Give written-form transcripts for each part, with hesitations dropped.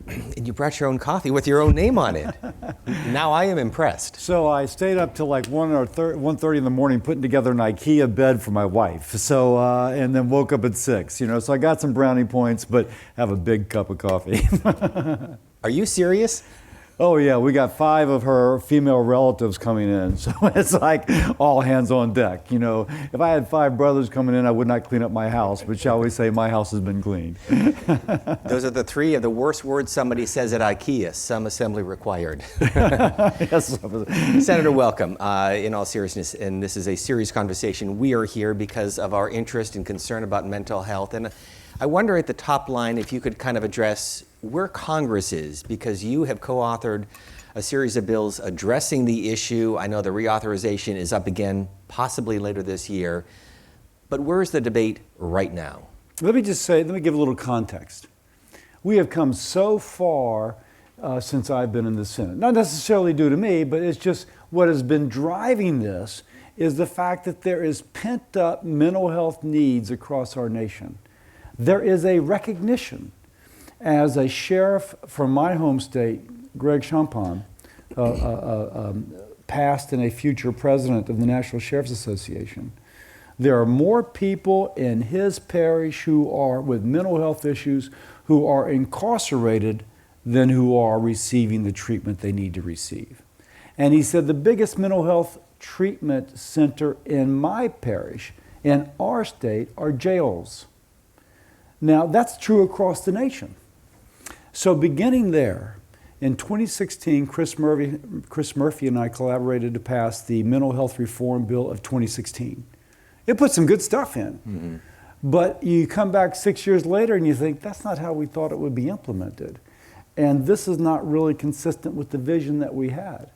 And you brought your own coffee with your own name on it. Now I am impressed. So I stayed up till like 1:30 in the morning putting together an IKEA bed for my wife. So and then woke up at 6. So I got some brownie points, but have a big cup of coffee. Are you serious? Oh yeah, we got 5 of her female relatives coming in, so it's like all hands on deck. If I had 5 brothers coming in, I would not clean up my house, but shall we say my house has been cleaned. Those are the 3 of the worst words somebody says at IKEA, some assembly required. Yes. Senator, welcome. In all seriousness, and this is a serious conversation, we are here because of our interest and concern about mental health. And I wonder at the top line if you could kind of address where Congress is, because you have co-authored a series of bills addressing the issue. I know the reauthorization is up again, possibly later this year. But where is the debate right now? Let me give a little context. We have come so far since I've been in the Senate. Not necessarily due to me, but it's just what has been driving this is the fact that there is pent-up mental health needs across our nation. There is a recognition. As a sheriff from my home state, Greg Champagne, past and a future president of the National Sheriff's Association, there are more people in his parish who are with mental health issues who are incarcerated than who are receiving the treatment they need to receive. And he said the biggest mental health treatment center in my parish, in our state, are jails. Now, that's true across the nation. So beginning there, in 2016, Chris Murphy and I collaborated to pass the Mental Health Reform Bill of 2016. It put some good stuff in. Mm-hmm. But you come back 6 years later and you think, that's not how we thought it would be implemented. And this is not really consistent with the vision that we had.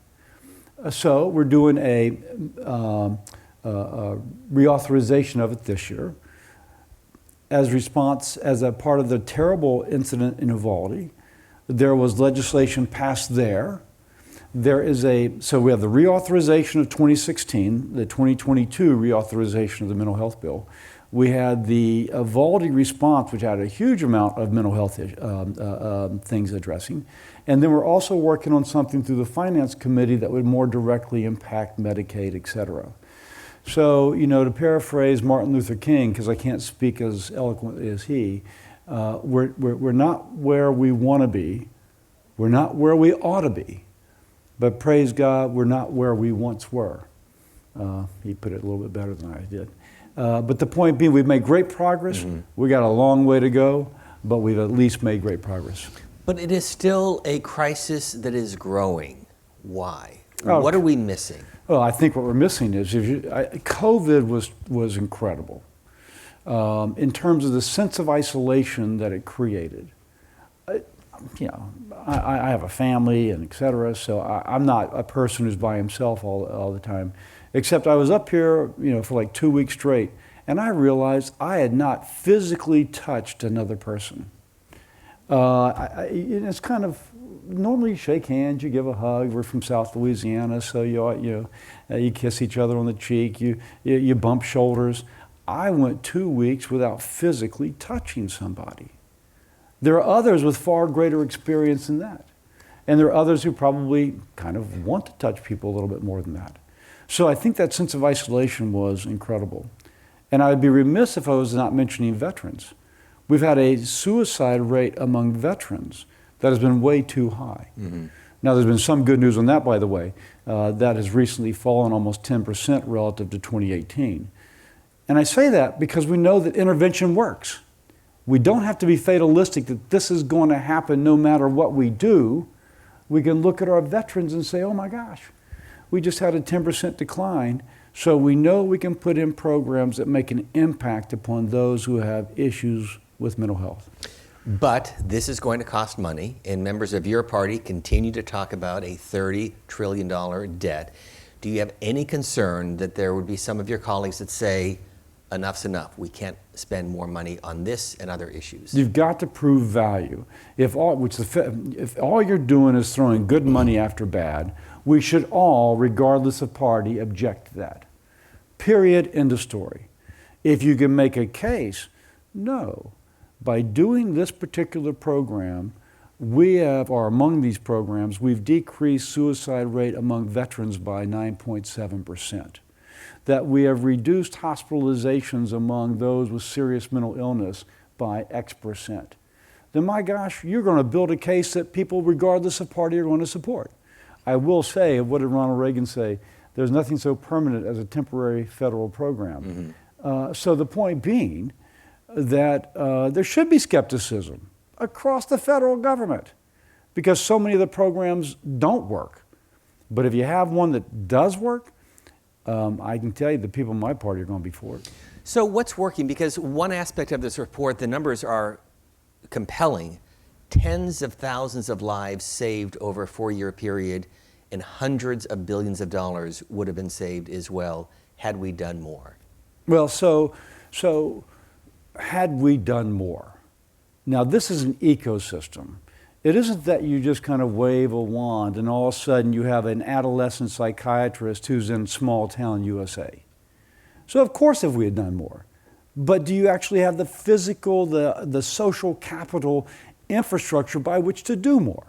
So we're doing a reauthorization of it this year. As a part of the terrible incident in Uvalde, there was legislation passed there. So we have the reauthorization of 2016, the 2022 reauthorization of the mental health bill. We had the Uvalde response, which had a huge amount of mental health things addressing. And then we're also working on something through the Finance Committee that would more directly impact Medicaid, et cetera. So, to paraphrase Martin Luther King, because I can't speak as eloquently as he, we're not where we want to be. We're not where we ought to be. But praise God, we're not where we once were. He put it a little bit better than I did. But the point being, we've made great progress. Mm-hmm. We got a long way to go, but we've at least made great progress. But it is still a crisis that is growing. Why? What are we missing? Well, I think what we're missing is COVID was incredible in terms of the sense of isolation that it created. I have a family and et cetera, so I'm not a person who's by himself all the time. Except I was up here, for like 2 weeks straight, and I realized I had not physically touched another person. It's kind of, normally you shake hands, you give a hug. We're from South Louisiana, so you kiss each other on the cheek, you bump shoulders. I went 2 weeks without physically touching somebody. There are others with far greater experience than that. And there are others who probably kind of want to touch people a little bit more than that. So I think that sense of isolation was incredible. And I'd be remiss if I was not mentioning veterans. We've had a suicide rate among veterans that has been way too high. Mm-hmm. Now, there's been some good news on that, by the way. That has recently fallen almost 10% relative to 2018. And I say that because we know that intervention works. We don't have to be fatalistic that this is going to happen no matter what we do. We can look at our veterans and say, oh my gosh, we just had a 10% decline. So we know we can put in programs that make an impact upon those who have issues with mental health. But this is going to cost money, and members of your party continue to talk about a $30 trillion debt. Do you have any concern that there would be some of your colleagues that say, enough's enough, we can't spend more money on this and other issues? You've got to prove value. If all you're doing is throwing good money after bad, we should all, regardless of party, object to that. Period, end of story. If you can make a case, no. By doing this particular program, we have, or among these programs, we've decreased suicide rate among veterans by 9.7%. That we have reduced hospitalizations among those with serious mental illness by X%. Then my gosh, you're going to build a case that people, regardless of party, are going to support. I will say, what did Ronald Reagan say? There's nothing so permanent as a temporary federal program. So the point being that there should be skepticism across the federal government because so many of the programs don't work. But if you have one that does work, I can tell you the people in my party are going to be for it. So what's working? Because one aspect of this report, the numbers are compelling. Tens of thousands of lives saved over a 4-year period, and hundreds of billions of dollars would have been saved as well had we done more. Well, so had we done more? Now, this is an ecosystem. It isn't that you just kind of wave a wand and all of a sudden you have an adolescent psychiatrist who's in small town USA. So of course if we had done more, but do you actually have the physical, the social capital infrastructure by which to do more?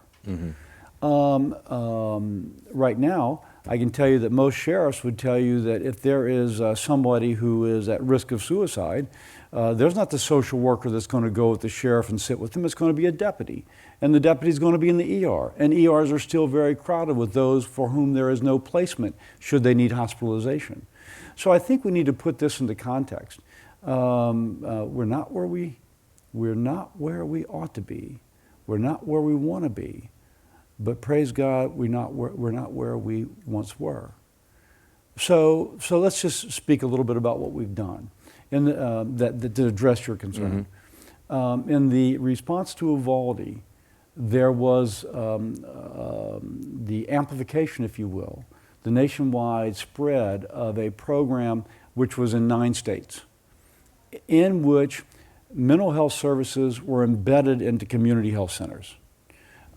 Right now, I can tell you that most sheriffs would tell you that if there is somebody who is at risk of suicide, there's not the social worker that's going to go with the sheriff and sit with them. It's going to be a deputy. And the deputy's going to be in the ER. And ERs are still very crowded with those for whom there is no placement should they need hospitalization. So I think we need to put this into context. We're not where we ought to be. We're not where we want to be. But praise God, we're not where we once were. So let's just speak a little bit about what we've done that to address your concern. In the response to Uvalde, there was the amplification, if you will, the nationwide spread of a program which was in 9 states, in which mental health services were embedded into community health centers.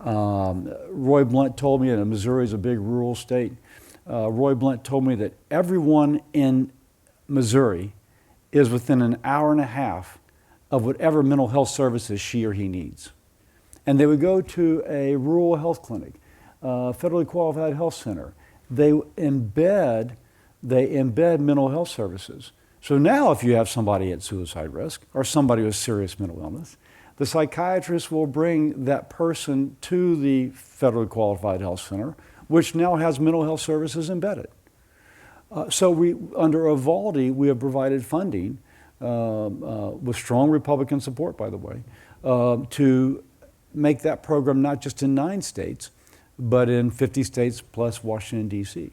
Roy Blunt told me, and Missouri is a big rural state, Roy Blunt told me that everyone in Missouri is within an hour and a half of whatever mental health services she or he needs. And they would go to a rural health clinic, federally qualified health center. They embed mental health services. So now if you have somebody at suicide risk or somebody with serious mental illness, the psychiatrist will bring that person to the federally qualified health center, which now has mental health services embedded. So under Uvalde, we have provided funding, with strong Republican support, by the way, to make that program not just in 9 states, but in 50 states plus Washington, D.C.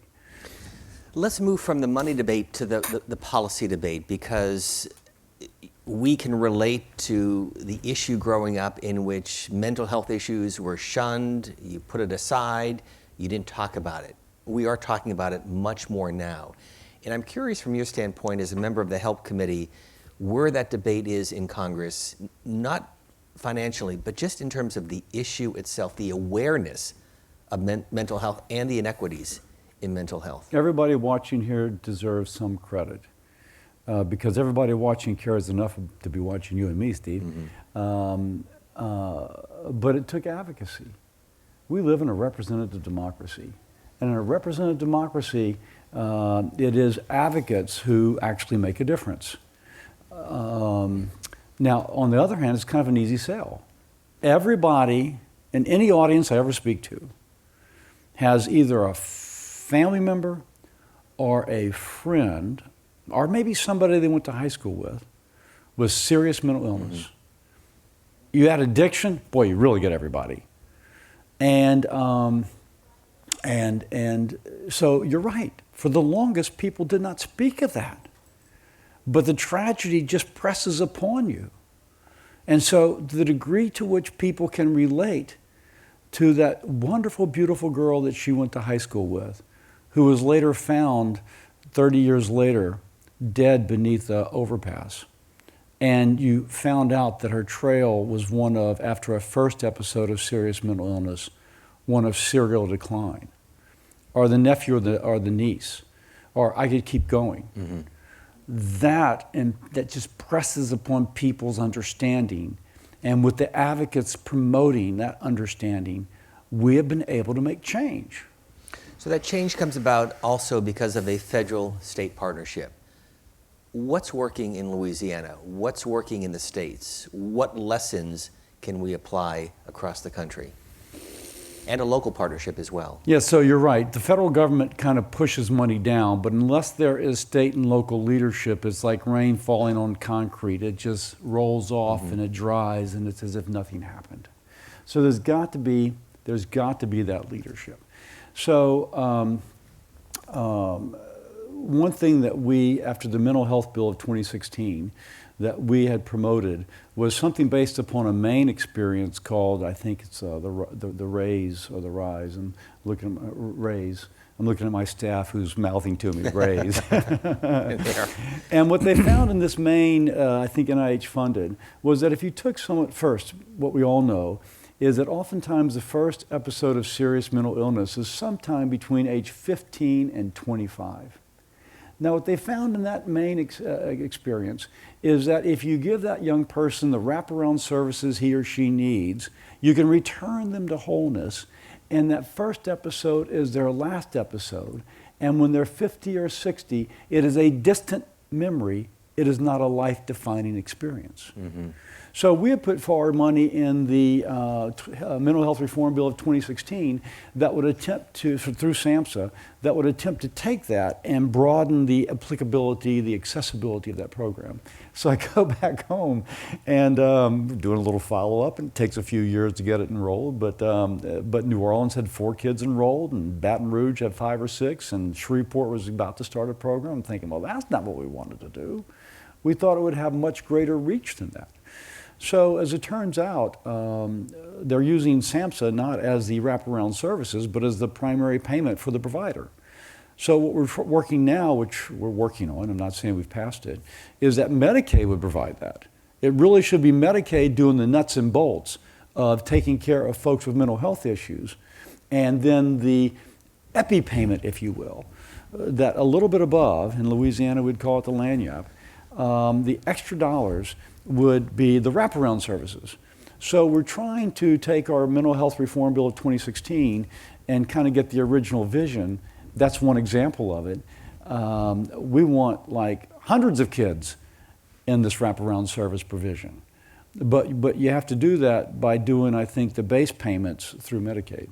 Let's move from the money debate to the policy debate, because we can relate to the issue growing up in which mental health issues were shunned, you put it aside, you didn't talk about it. We are talking about it much more now. And I'm curious from your standpoint as a member of the HELP committee, where that debate is in Congress, not financially, but just in terms of the issue itself, the awareness of mental health and the inequities in mental health. Everybody watching here deserves some credit. Because everybody watching cares enough to be watching you and me, Steve. But it took advocacy. We live in a representative democracy. And in a representative democracy, it is advocates who actually make a difference. Now, on the other hand, it's kind of an easy sell. Everybody in any audience I ever speak to has either a family member or a friend or maybe somebody they went to high school with serious mental illness. You add addiction, boy, you really get everybody. And so you're right. For the longest, people did not speak of that. But the tragedy just presses upon you. And so the degree to which people can relate to that wonderful, beautiful girl that she went to high school with, who was later found 30 years later dead beneath the overpass. And you found out that her trail was one of, after a first episode of serious mental illness, one of serial decline. Or the nephew or the niece. Or I could keep going. That just presses upon people's understanding And with the advocates promoting that understanding, we have been able to make change. So that change comes about also because of a federal-state partnership. What's working in Louisiana? What's working in the states? What lessons can we apply across the country? And a local partnership as well. Yeah, so you're right. The federal government kind of pushes money down, but unless there is state and local leadership, it's like rain falling on concrete. It just rolls off and it dries, and it's as if nothing happened. So there's got to be that leadership. So one thing that we, after the Mental Health Bill of 2016, that we had promoted was something based upon a Maine experience called, I think it's the RAISE or the RISE. I'm looking at RAISE. I'm looking at my staff who's mouthing to me, RAISE. And what they found in this Maine, I think NIH funded, was that if you took someone first, what we all know is that oftentimes the first episode of serious mental illness is sometime between age 15 and 25. Now, what they found in that Maine experience is that if you give that young person the wraparound services he or she needs, you can return them to wholeness, and that first episode is their last episode. And when they're 50 or 60, it is a distant memory. It is not a life-defining experience. So we have put forward money in the Mental Health Reform Bill of 2016 that would attempt to, through SAMHSA, that would attempt to take that and broaden the applicability, the accessibility of that program. So I go back home and doing a little follow-up, and it takes a few years to get it enrolled, but New Orleans had 4 kids enrolled, and Baton Rouge had 5 or 6, and Shreveport was about to start a program. I'm thinking, well, that's not what we wanted to do. We thought it would have much greater reach than that. So as it turns out, they're using SAMHSA not as the wraparound services, but as the primary payment for the provider. So what we're working now, which we're working on, I'm not saying we've passed it, is that Medicaid would provide that. It really should be Medicaid doing the nuts and bolts of taking care of folks with mental health issues, and then the epi payment, if you will, that a little bit above, in Louisiana we'd call it the lagniappe, the extra dollars would be the wraparound services. So we're trying to take our Mental Health Reform Bill of 2016 and kind of get the original vision. That's one example of it. We want like hundreds of kids in this wraparound service provision. But you have to do that by doing, I think, the base payments through Medicaid.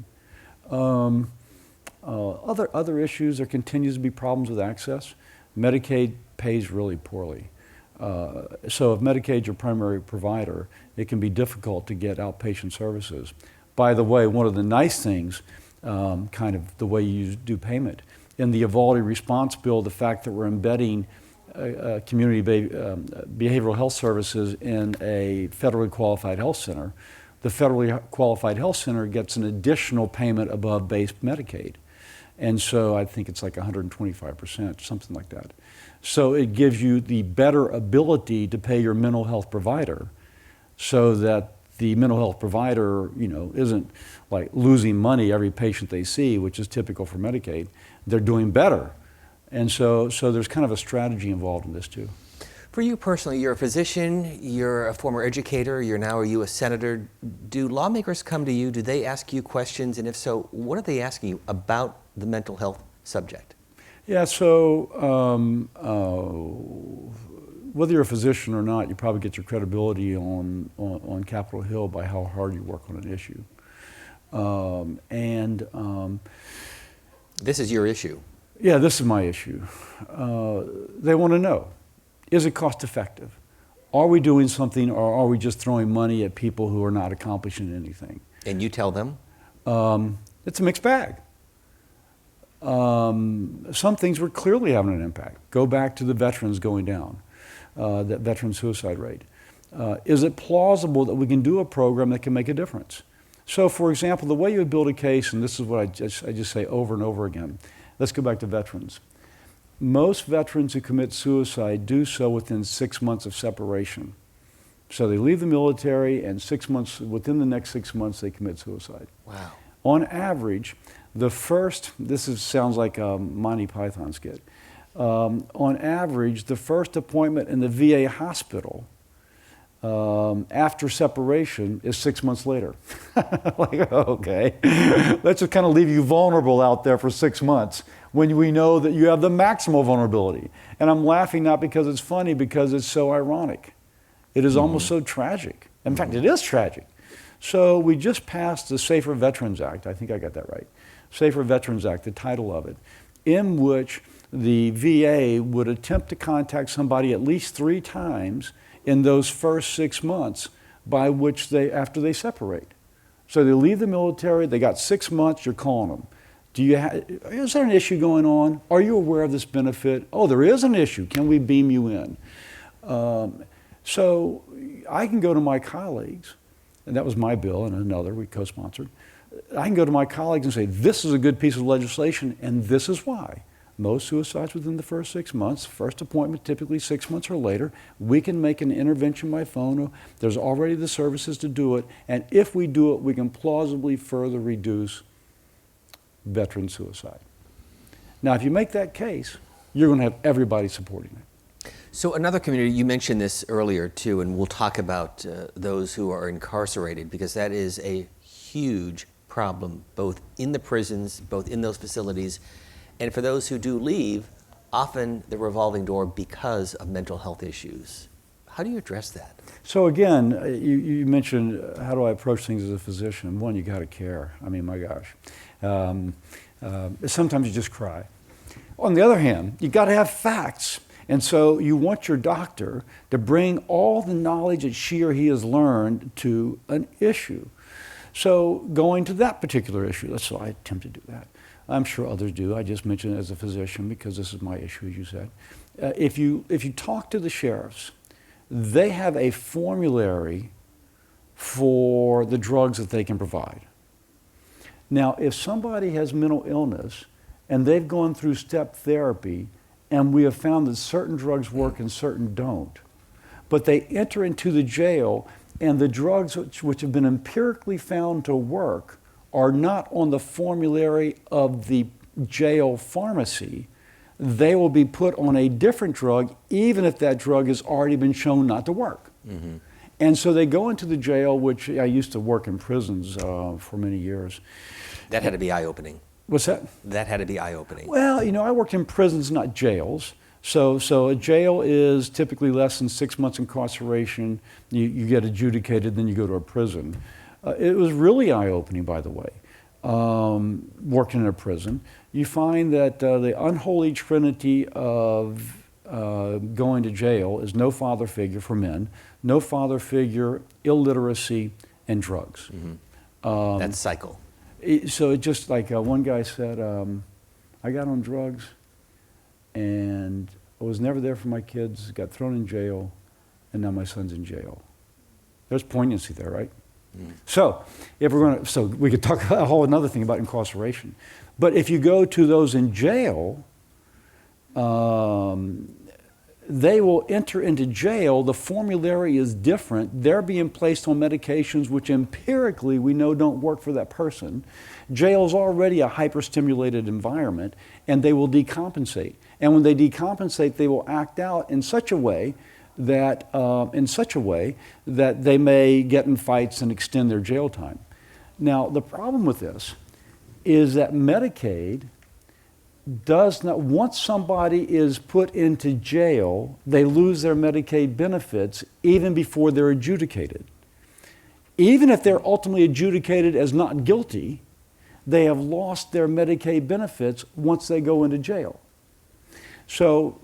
Other issues, there continues to be problems with access. Medicaid pays really poorly. So if Medicaid's your primary provider, it can be difficult to get outpatient services. By the way, one of the nice things, kind of the way you do payment, in the Evaldi response bill, the fact that we're embedding community behavioral health services in a federally qualified health center, the federally qualified health center gets an additional payment above base Medicaid. And so I think it's like 125%, something like that. So it gives you the better ability to pay your mental health provider, so that the mental health provider, isn't like losing money every patient they see, which is typical for Medicaid. They're doing better. And so there's kind of a strategy involved in this too. For you personally, you're a physician, you're a former educator, you're now a U.S. Senator. Do lawmakers come to you? Do they ask you questions? And if so, what are they asking you about the mental health subject? Yeah, so whether you're a physician or not, you probably get your credibility on Capitol Hill by how hard you work on an issue. This is your issue. Yeah, this is my issue. They want to know, is it cost effective? Are we doing something, or are we just throwing money at people who are not accomplishing anything? And you tell them? It's a mixed bag. Some things were clearly having an impact. Go back to the veterans going down, that veteran suicide rate. Is it plausible that we can do a program that can make a difference? So, for example, the way you would build a case, and this is what I just say over and over again, let's go back to veterans. Most veterans who commit suicide do so within 6 months of separation. So they leave the military, and within the next 6 months, they commit suicide. Wow. On average, sounds like a Monty Python skit. On average, the first appointment in the VA hospital after separation is 6 months later. Like, okay, let's just kind of leave you vulnerable out there for 6 months when we know that you have the maximal vulnerability. And I'm laughing not because it's funny, because it's so ironic. It is almost so tragic. In fact, it is tragic. So we just passed the Safer Veterans Act. I think I got that right. Safer Veterans Act, the title of it, in which the VA would attempt to contact somebody at least 3 times in those first 6 months by which after they separate. So they leave the military, they got 6 months, you're calling them. Is there an issue going on? Are you aware of this benefit? Oh, there is an issue. Can we beam you in? So I can go to my colleagues, and that was my bill and another we co-sponsored. I can go to my colleagues and say, this is a good piece of legislation, and this is why. Most suicides within the first 6 months, first appointment typically 6 months or later. We can make an intervention by phone. There's already the services to do it, and if we do it, we can plausibly further reduce veteran suicide. Now, if you make that case, you're going to have everybody supporting it. So another community, you mentioned this earlier too, and we'll talk about those who are incarcerated, because that is a huge problem, both in the prisons, both in those facilities, and for those who do leave, often the revolving door because of mental health issues. How do you address that? So again, you mentioned how do I approach things as a physician? One, you got to care. I mean, my gosh. Sometimes you just cry. On the other hand, you got to have facts. And so you want your doctor to bring all the knowledge that she or he has learned to an issue. So going to that particular issue, so I attempt to do that. I'm sure others do. I just mentioned it as a physician because this is my issue, as you said. If you talk to the sheriffs, they have a formulary for the drugs that they can provide. Now, if somebody has mental illness and they've gone through step therapy and we have found that certain drugs work and certain don't, but they enter into the jail and the drugs which have been empirically found to work are not on the formulary of the jail pharmacy, they will be put on a different drug even if that drug has already been shown not to work. Mm-hmm. And so they go into the jail, which I used to work in prisons for many years. That had to be eye-opening. What's that? That had to be eye-opening. Well, I worked in prisons, not jails. So a jail is typically less than 6 months incarceration. You get adjudicated, then you go to a prison. It was really eye-opening, by the way, working in a prison. You find that the unholy trinity of going to jail is no father figure for men, no father figure, illiteracy, and drugs. Mm-hmm. That cycle. So it just like one guy said, I got on drugs and I was never there for my kids, got thrown in jail, and now my son's in jail. There's poignancy there, right? Mm. So if we're going to, so we could talk a whole another thing about incarceration. But if you go to those in jail, they will enter into jail. The formulary is different. They're being placed on medications which empirically we know don't work for that person. Jail is already a hyperstimulated environment, and they will decompensate. And when they decompensate, they will act out in such a way that they may get in fights and extend their jail time. Now, the problem with this is that Medicaid does not, once somebody is put into jail, they lose their Medicaid benefits even before they're adjudicated. Even if they're ultimately adjudicated as not guilty, they have lost their Medicaid benefits once they go into jail. So,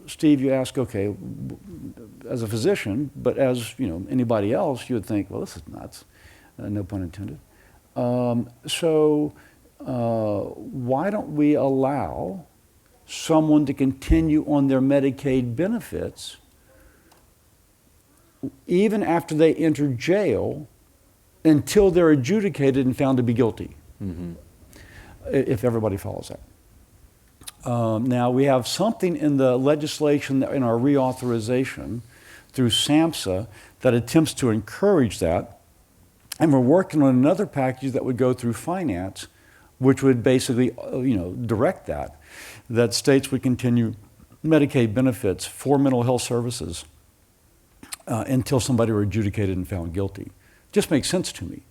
Steve, you ask, okay, as a physician, but as anybody else, you would think, well, this is nuts, no pun intended. Why don't we allow someone to continue on their Medicaid benefits even after they enter jail until they're adjudicated and found to be guilty, if everybody follows that. Now, we have something in the legislation, in our reauthorization through SAMHSA, that attempts to encourage that. And we're working on another package that would go through finance, which would basically, direct that states would continue Medicaid benefits for mental health services until somebody were adjudicated and found guilty. Just makes sense to me.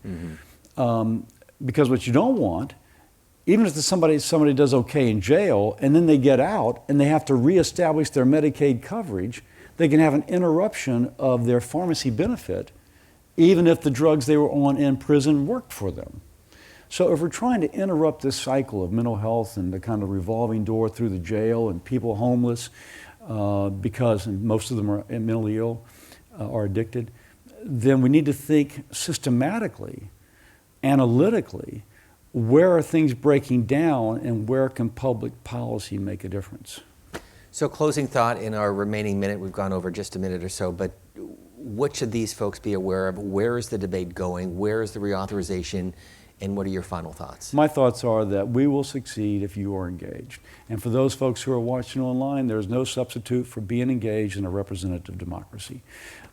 Because what you don't want, even if somebody does okay in jail and then they get out and they have to reestablish their Medicaid coverage, they can have an interruption of their pharmacy benefit, even if the drugs they were on in prison worked for them. So if we're trying to interrupt this cycle of mental health and the kind of revolving door through the jail and people homeless, because most of them are mentally ill, are addicted, then we need to think systematically, analytically, where are things breaking down and where can public policy make a difference? So closing thought in our remaining minute, we've gone over just a minute or so, but what should these folks be aware of? Where is the debate going? Where is the reauthorization? And what are your final thoughts? My thoughts are that we will succeed if you are engaged. And for those folks who are watching online, there's no substitute for being engaged in a representative democracy.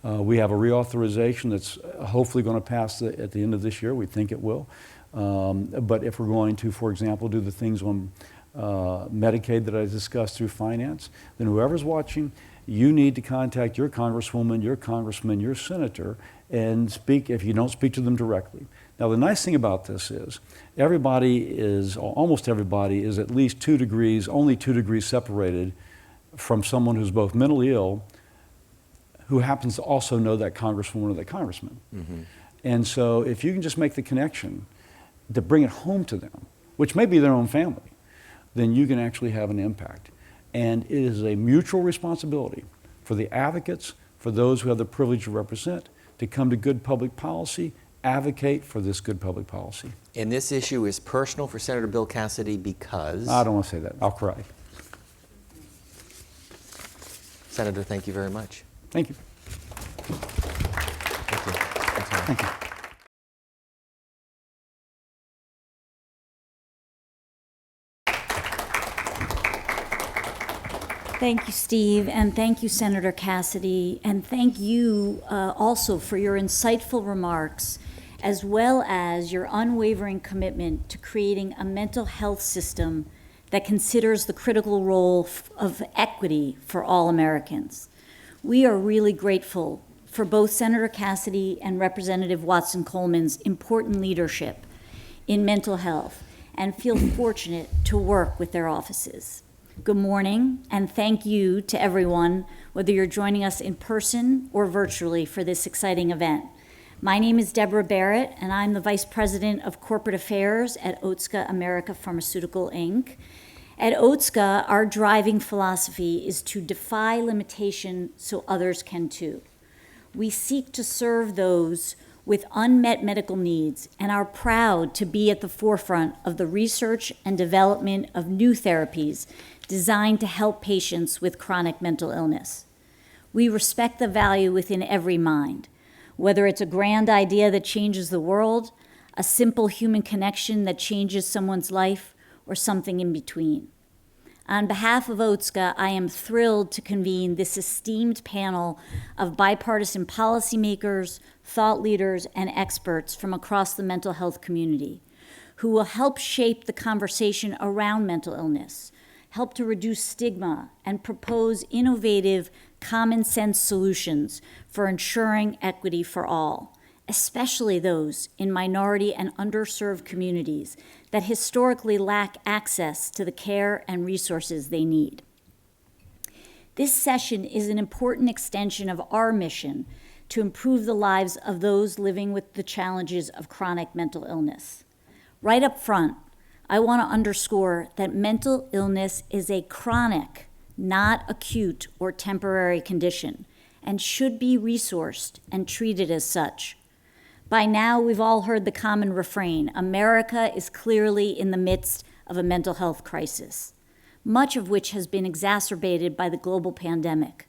We have a reauthorization that's hopefully going to pass at the end of this year. We think it will. But if we're going to, for example, do the things on Medicaid that I discussed through finance, then whoever's watching, you need to contact your congresswoman, your congressman, your senator, and speak if you don't speak to them directly. Now, the nice thing about this is almost everybody is at least 2 degrees, only 2 degrees separated from someone who's both mentally ill, who happens to also know that congresswoman or that congressman. And so if you can just make the connection to bring it home to them, which may be their own family, then you can actually have an impact. And it is a mutual responsibility for the advocates, for those who have the privilege to represent, to come to good public policy, advocate for this good public policy. And this issue is personal for Senator Bill Cassidy because? I don't want to say that. I'll cry. Senator, thank you very much. Thank you. Thank you. Thank you. Thank you, Steve, and thank you, Senator Cassidy, and thank you also for your insightful remarks, as well as your unwavering commitment to creating a mental health system that considers the critical role of equity for all Americans. We are really grateful for both Senator Cassidy and Representative Watson-Coleman's important leadership in mental health and feel fortunate to work with their offices. Good morning, and thank you to everyone, whether you're joining us in person or virtually for this exciting event. My name is Deborah Barrett, and I'm the Vice President of Corporate Affairs at Otsuka America Pharmaceutical, Inc. At Otsuka, our driving philosophy is to defy limitation so others can too. We seek to serve those with unmet medical needs and are proud to be at the forefront of the research and development of new therapies designed to help patients with chronic mental illness. We respect the value within every mind, whether it's a grand idea that changes the world, a simple human connection that changes someone's life, or something in between. On behalf of Otsuka, I am thrilled to convene this esteemed panel of bipartisan policymakers, thought leaders, and experts from across the mental health community who will help shape the conversation around mental illness, help to reduce stigma, and propose innovative, common sense solutions for ensuring equity for all, especially those in minority and underserved communities that historically lack access to the care and resources they need. This session is an important extension of our mission to improve the lives of those living with the challenges of chronic mental illness. Right up front, I want to underscore that mental illness is a chronic, not acute or temporary condition, and should be resourced and treated as such. By now, we've all heard the common refrain, America is clearly in the midst of a mental health crisis, much of which has been exacerbated by the global pandemic.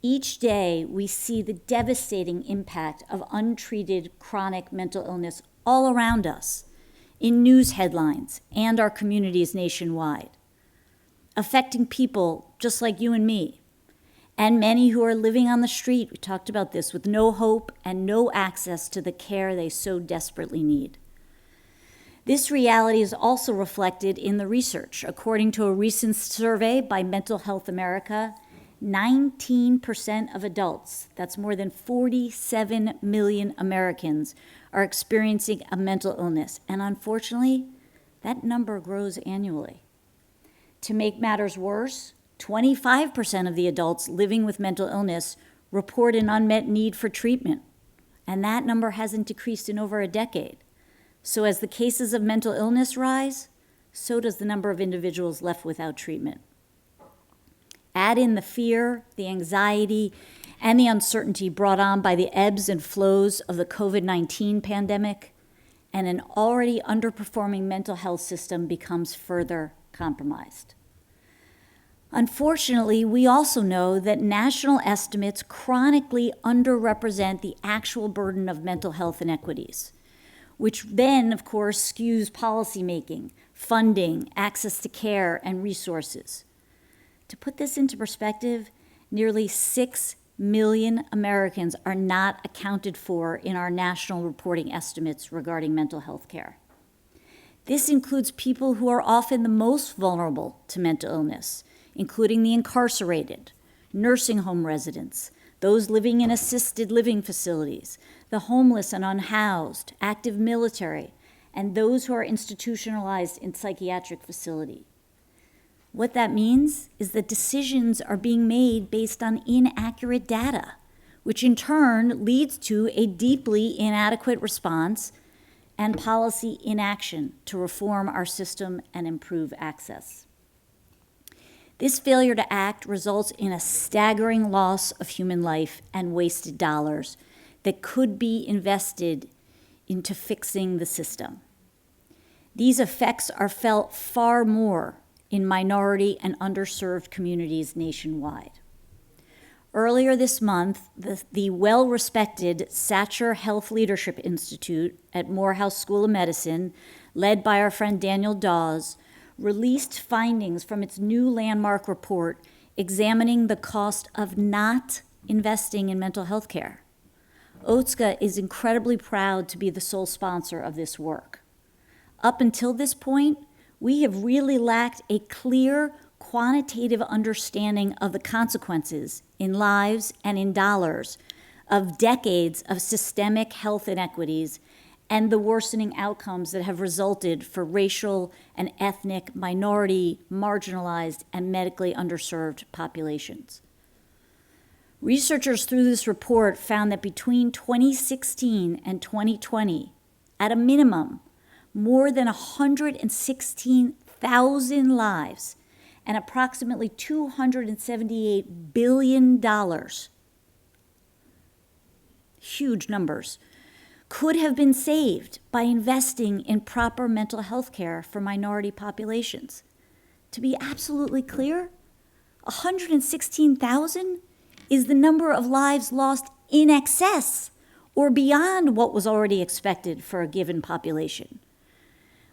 Each day, we see the devastating impact of untreated chronic mental illness all around us, in news headlines and our communities nationwide, affecting people just like you and me, and many who are living on the street, we talked about this, with no hope and no access to the care they so desperately need. This reality is also reflected in the research. According to a recent survey by Mental Health America 19% of adults, that's more than 47 million Americans, are experiencing a mental illness. And unfortunately, that number grows annually. To make matters worse, 25% of the adults living with mental illness report an unmet need for treatment. And that number hasn't decreased in over a decade. So as the cases of mental illness rise, so does the number of individuals left without treatment. Add in the fear, the anxiety, and the uncertainty brought on by the ebbs and flows of the COVID-19 pandemic, and an already underperforming mental health system becomes further compromised. Unfortunately, we also know that national estimates chronically underrepresent the actual burden of mental health inequities, which then, of course, skews policymaking, funding, access to care, and resources. To put this into perspective, nearly 6 million Americans are not accounted for in our national reporting estimates regarding mental health care. This includes people who are often the most vulnerable to mental illness, including the incarcerated, nursing home residents, those living in assisted living facilities, the homeless and unhoused, active military, and those who are institutionalized in psychiatric facility. What that means is that decisions are being made based on inaccurate data, which in turn leads to a deeply inadequate response and policy inaction to reform our system and improve access. This failure to act results in a staggering loss of human life and wasted dollars that could be invested into fixing the system. These effects are felt far more in minority and underserved communities nationwide. Earlier this month, the well-respected Satcher Health Leadership Institute at Morehouse School of Medicine, led by our friend Daniel Dawes, released findings from its new landmark report examining the cost of not investing in mental health care. Otsuka is incredibly proud to be the sole sponsor of this work. Up until this point, we have really lacked a clear, quantitative understanding of the consequences in lives and in dollars of decades of systemic health inequities and the worsening outcomes that have resulted for racial and ethnic, minority, marginalized, and medically underserved populations. Researchers through this report found that between 2016 and 2020, at a minimum, more than 116,000 lives and approximately $278 billion, huge numbers, could have been saved by investing in proper mental health care for minority populations. To be absolutely clear, 116,000 is the number of lives lost in excess or beyond what was already expected for a given population.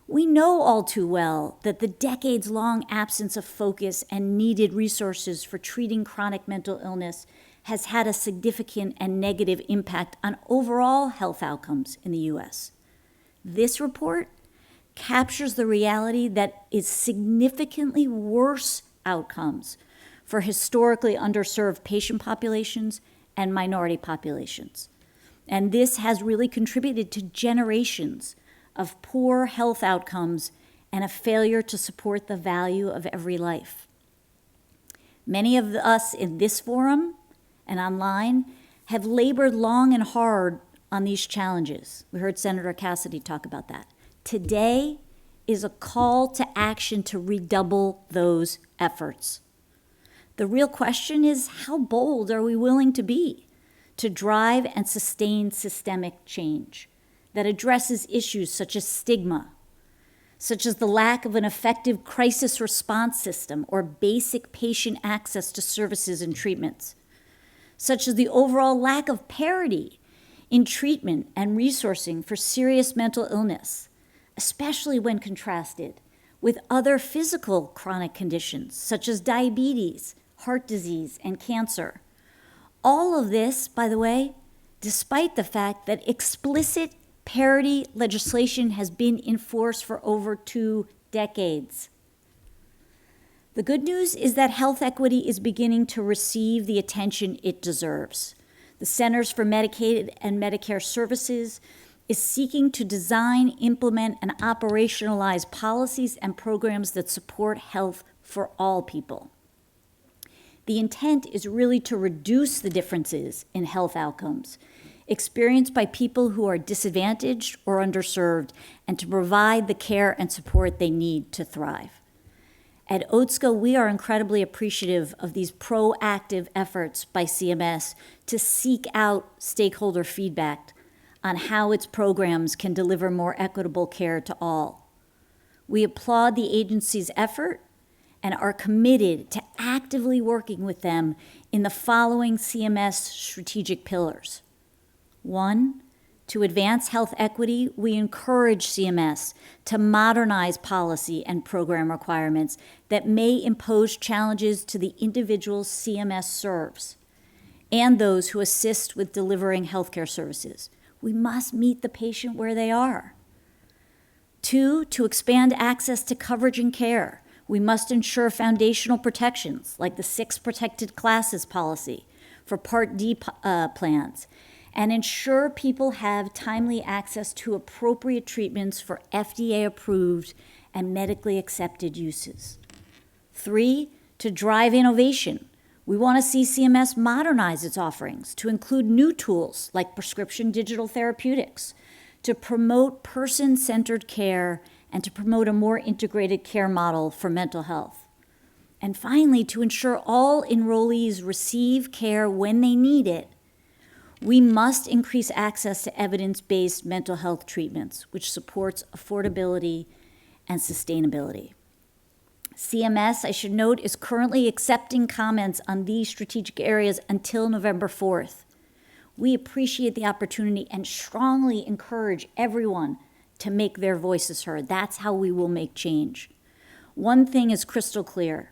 We know all too well that the decades-long absence of focus and needed resources for treating chronic mental illness has had a significant and negative impact on overall health outcomes in the U.S. This report captures the reality that is significantly worse outcomes for historically underserved patient populations and minority populations. And this has really contributed to generations of poor health outcomes and a failure to support the value of every life. Many of us in this forum and online have labored long and hard on these challenges. We heard Senator Cassidy talk about that. Today is a call to action to redouble those efforts. The real question is, how bold are we willing to be to drive and sustain systemic change that addresses issues such as stigma, such as the lack of an effective crisis response system or basic patient access to services and treatments, such as the overall lack of parity in treatment and resourcing for serious mental illness, especially when contrasted with other physical chronic conditions such as diabetes, heart disease, and cancer. All of this, by the way, despite the fact that explicit parity legislation has been in force for over 2 decades. The good news is that health equity is beginning to receive the attention it deserves. The Centers for Medicaid and Medicare Services is seeking to design, implement, and operationalize policies and programs that support health for all people. The intent is really to reduce the differences in health outcomes experienced by people who are disadvantaged or underserved, and to provide the care and support they need to thrive. At Otsuka, we are incredibly appreciative of these proactive efforts by CMS to seek out stakeholder feedback on how its programs can deliver more equitable care to all. We applaud the agency's effort and are committed to actively working with them in the following CMS strategic pillars. 1, to advance health equity, we encourage CMS to modernize policy and program requirements that may impose challenges to the individuals CMS serves and those who assist with delivering healthcare services. We must meet the patient where they are. 2, to expand access to coverage and care, we must ensure foundational protections like the 6 protected classes policy for Part D plans, and ensure people have timely access to appropriate treatments for FDA-approved and medically accepted uses. 3, to drive innovation. We want to see CMS modernize its offerings to include new tools like prescription digital therapeutics, to promote person-centered care, and to promote a more integrated care model for mental health. And finally, to ensure all enrollees receive care when they need it, we must increase access to evidence-based mental health treatments, which supports affordability and sustainability. CMS, I should note, is currently accepting comments on these strategic areas until November 4th. We appreciate the opportunity and strongly encourage everyone to make their voices heard. That's how we will make change. One thing is crystal clear.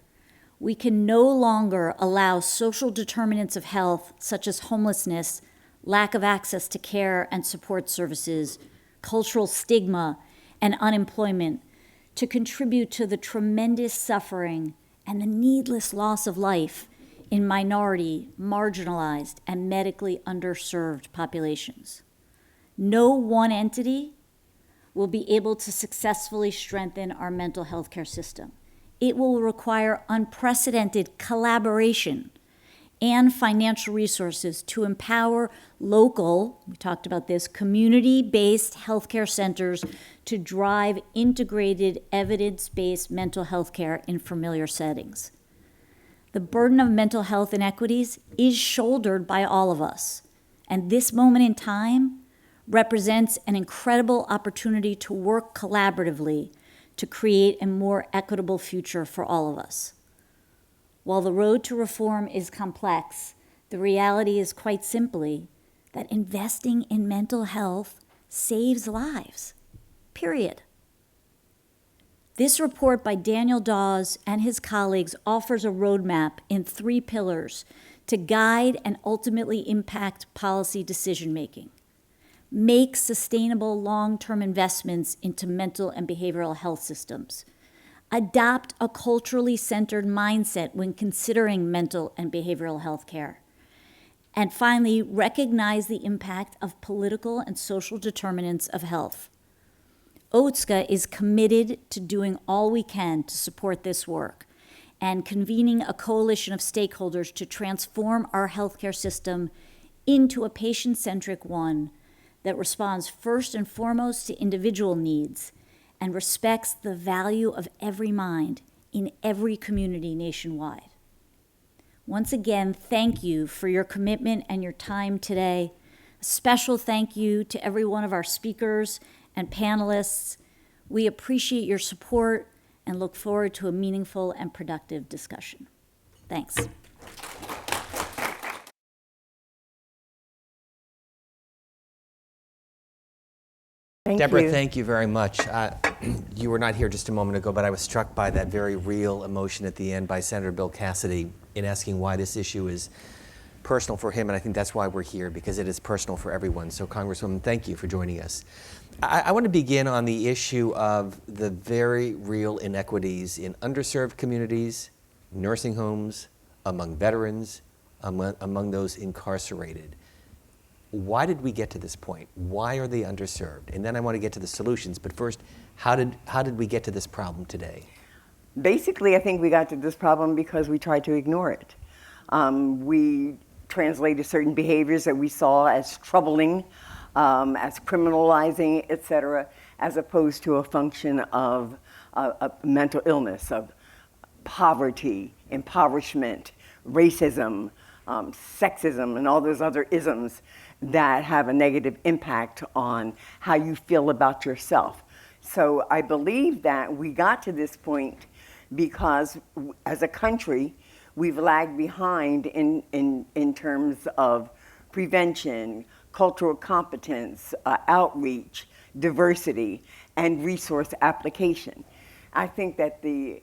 We can no longer allow social determinants of health, such as homelessness, lack of access to care and support services, cultural stigma, and unemployment to contribute to the tremendous suffering and the needless loss of life in minority, marginalized, and medically underserved populations. No one entity will be able to successfully strengthen our mental health care system. It will require unprecedented collaboration and financial resources to empower local, we talked about this, community-based healthcare centers to drive integrated, evidence-based mental health care in familiar settings. The burden of mental health inequities is shouldered by all of us, and this moment in time represents an incredible opportunity to work collaboratively to create a more equitable future for all of us. While the road to reform is complex, the reality is quite simply that investing in mental health saves lives, period. This report by Daniel Dawes and his colleagues offers a roadmap in 3 pillars to guide and ultimately impact policy decision-making. Make sustainable long-term investments into mental and behavioral health systems. Adopt a culturally centered mindset when considering mental and behavioral health care. And finally, recognize the impact of political and social determinants of health. Otsuka is committed to doing all we can to support this work and convening a coalition of stakeholders to transform our healthcare system into a patient-centric one that responds first and foremost to individual needs and respects the value of every mind in every community nationwide. Once again, thank you for your commitment and your time today. A special thank you to every one of our speakers and panelists. We appreciate your support and look forward to a meaningful and productive discussion. Thanks. Deborah, thank you very much. You were not here just a moment ago, but I was struck by that very real emotion at the end by Senator Bill Cassidy in asking why this issue is personal for him, and I think that's why we're here, because it is personal for everyone. So, Congresswoman, thank you for joining us. I want to begin on the issue of the very real inequities in underserved communities nursing homes, among veterans, among those incarcerated. Why did we get to this point? Why are they underserved? And then I want to get to the solutions, but first, how did we get to this problem today? Basically, I think we got to this problem because we tried to ignore it. We translated certain behaviors that we saw as troubling, as criminalizing, et cetera, as opposed to a function of mental illness, of poverty, impoverishment, racism, sexism, and all those other isms that have a negative impact on how you feel about yourself. So I believe that we got to this point because as a country, we've lagged behind in terms of prevention, cultural competence, outreach, diversity, and resource application. I think that the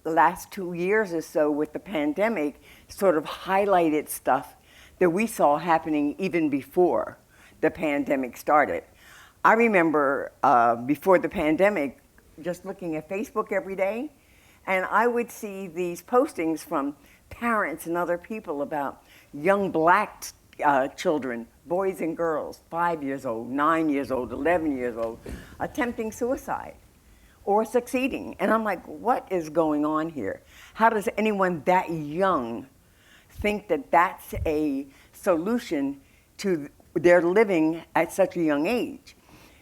last 2 years or so with the pandemic sort of highlighted stuff that we saw happening even before the pandemic started. I remember before the pandemic just looking at Facebook every day, and I would see these postings from parents and other people about young black children, boys and girls, 5 years old, 9 years old, 11 years old, attempting suicide or succeeding. And I'm like, what is going on here? How does anyone that young think that that's a solution to their living at such a young age?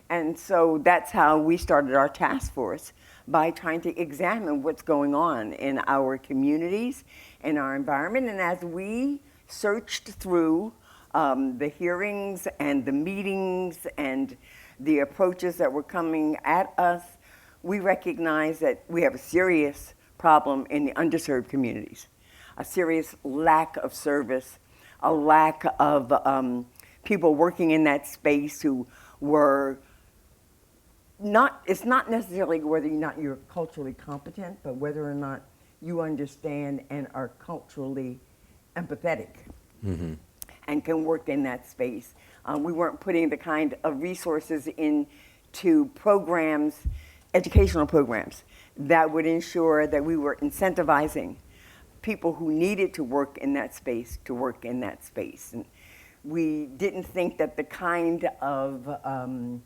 And so that's how we started our task force, by trying to examine what's going on in our communities, in our environment. And as we searched through the hearings and the meetings and the approaches that were coming at us, we recognized that we have a serious problem in the underserved communities, a serious lack of service, a lack of people working in that space who were it's not necessarily whether or not you're culturally competent, but whether or not you understand and are culturally empathetic and can work in that space. We weren't putting the kind of resources into programs, educational programs, that would ensure that we were incentivizing people who needed to work in that space to work in that space. And we didn't think that the kind of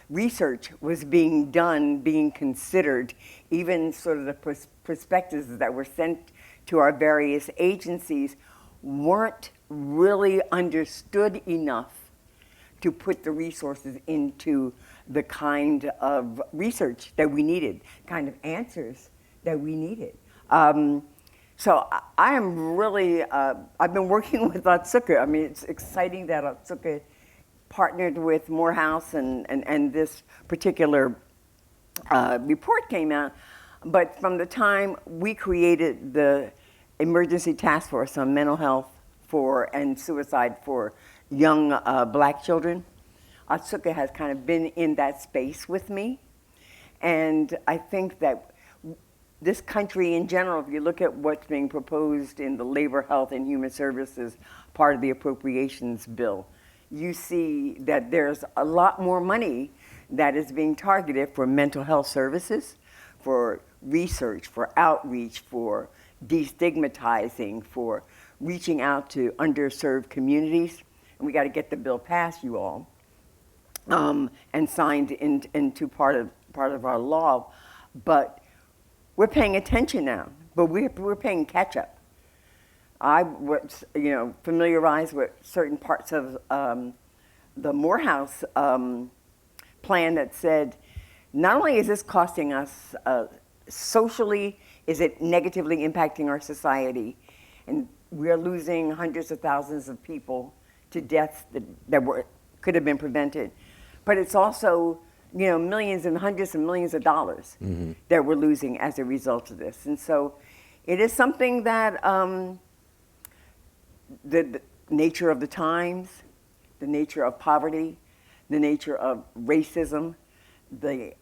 research was being done, being considered, even sort of the perspectives that were sent to our various agencies weren't really understood enough to put the resources into the kind of research that we needed, kind of answers that we needed. So I am really, I've been working with Otsuka. I mean, it's exciting that Otsuka partnered with Morehouse and this particular report came out. But from the time we created the Emergency Task Force on Mental Health and Suicide for young black children, Otsuka has kind of been in that space with me. And I think that this country in general, if you look at what's being proposed in the Labor, Health, and Human Services part of the appropriations bill, you see that there's a lot more money that is being targeted for mental health services, for research, for outreach, for destigmatizing, for reaching out to underserved communities. And we got to get the bill passed, you all, and signed into part of our law. But we're paying attention now, but we're paying catch up. I was, familiarized with certain parts of the Morehouse plan that said, not only is this costing us socially, is it negatively impacting our society, and we're losing hundreds of thousands of people to deaths that could have been prevented, but it's also millions and hundreds of millions of dollars that we're losing as a result of this. And so it is something that the nature of the times, the nature of poverty, the nature of racism, the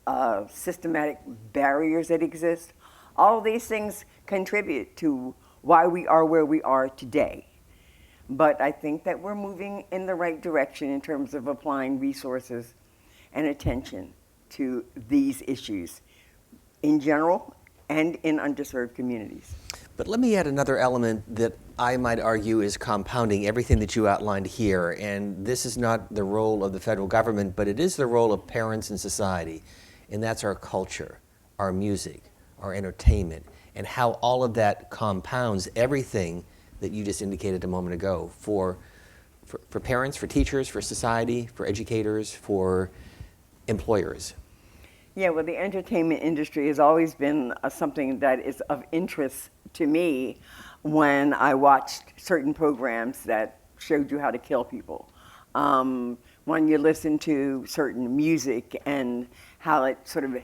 systematic barriers that exist, all these things contribute to why we are where we are today. But I think that we're moving in the right direction in terms of applying resources and attention to these issues in general and in underserved communities. But let me add another element that I might argue is compounding everything that you outlined here. And this is not the role of the federal government, but it is the role of parents in society. And that's our culture, our music, our entertainment, and how all of that compounds everything that you just indicated a moment ago for parents, for teachers, for society, for educators, for employers. Yeah, well, the entertainment industry has always been something that is of interest to me when I watched certain programs that showed you how to kill people. When you listen to certain music and how it sort of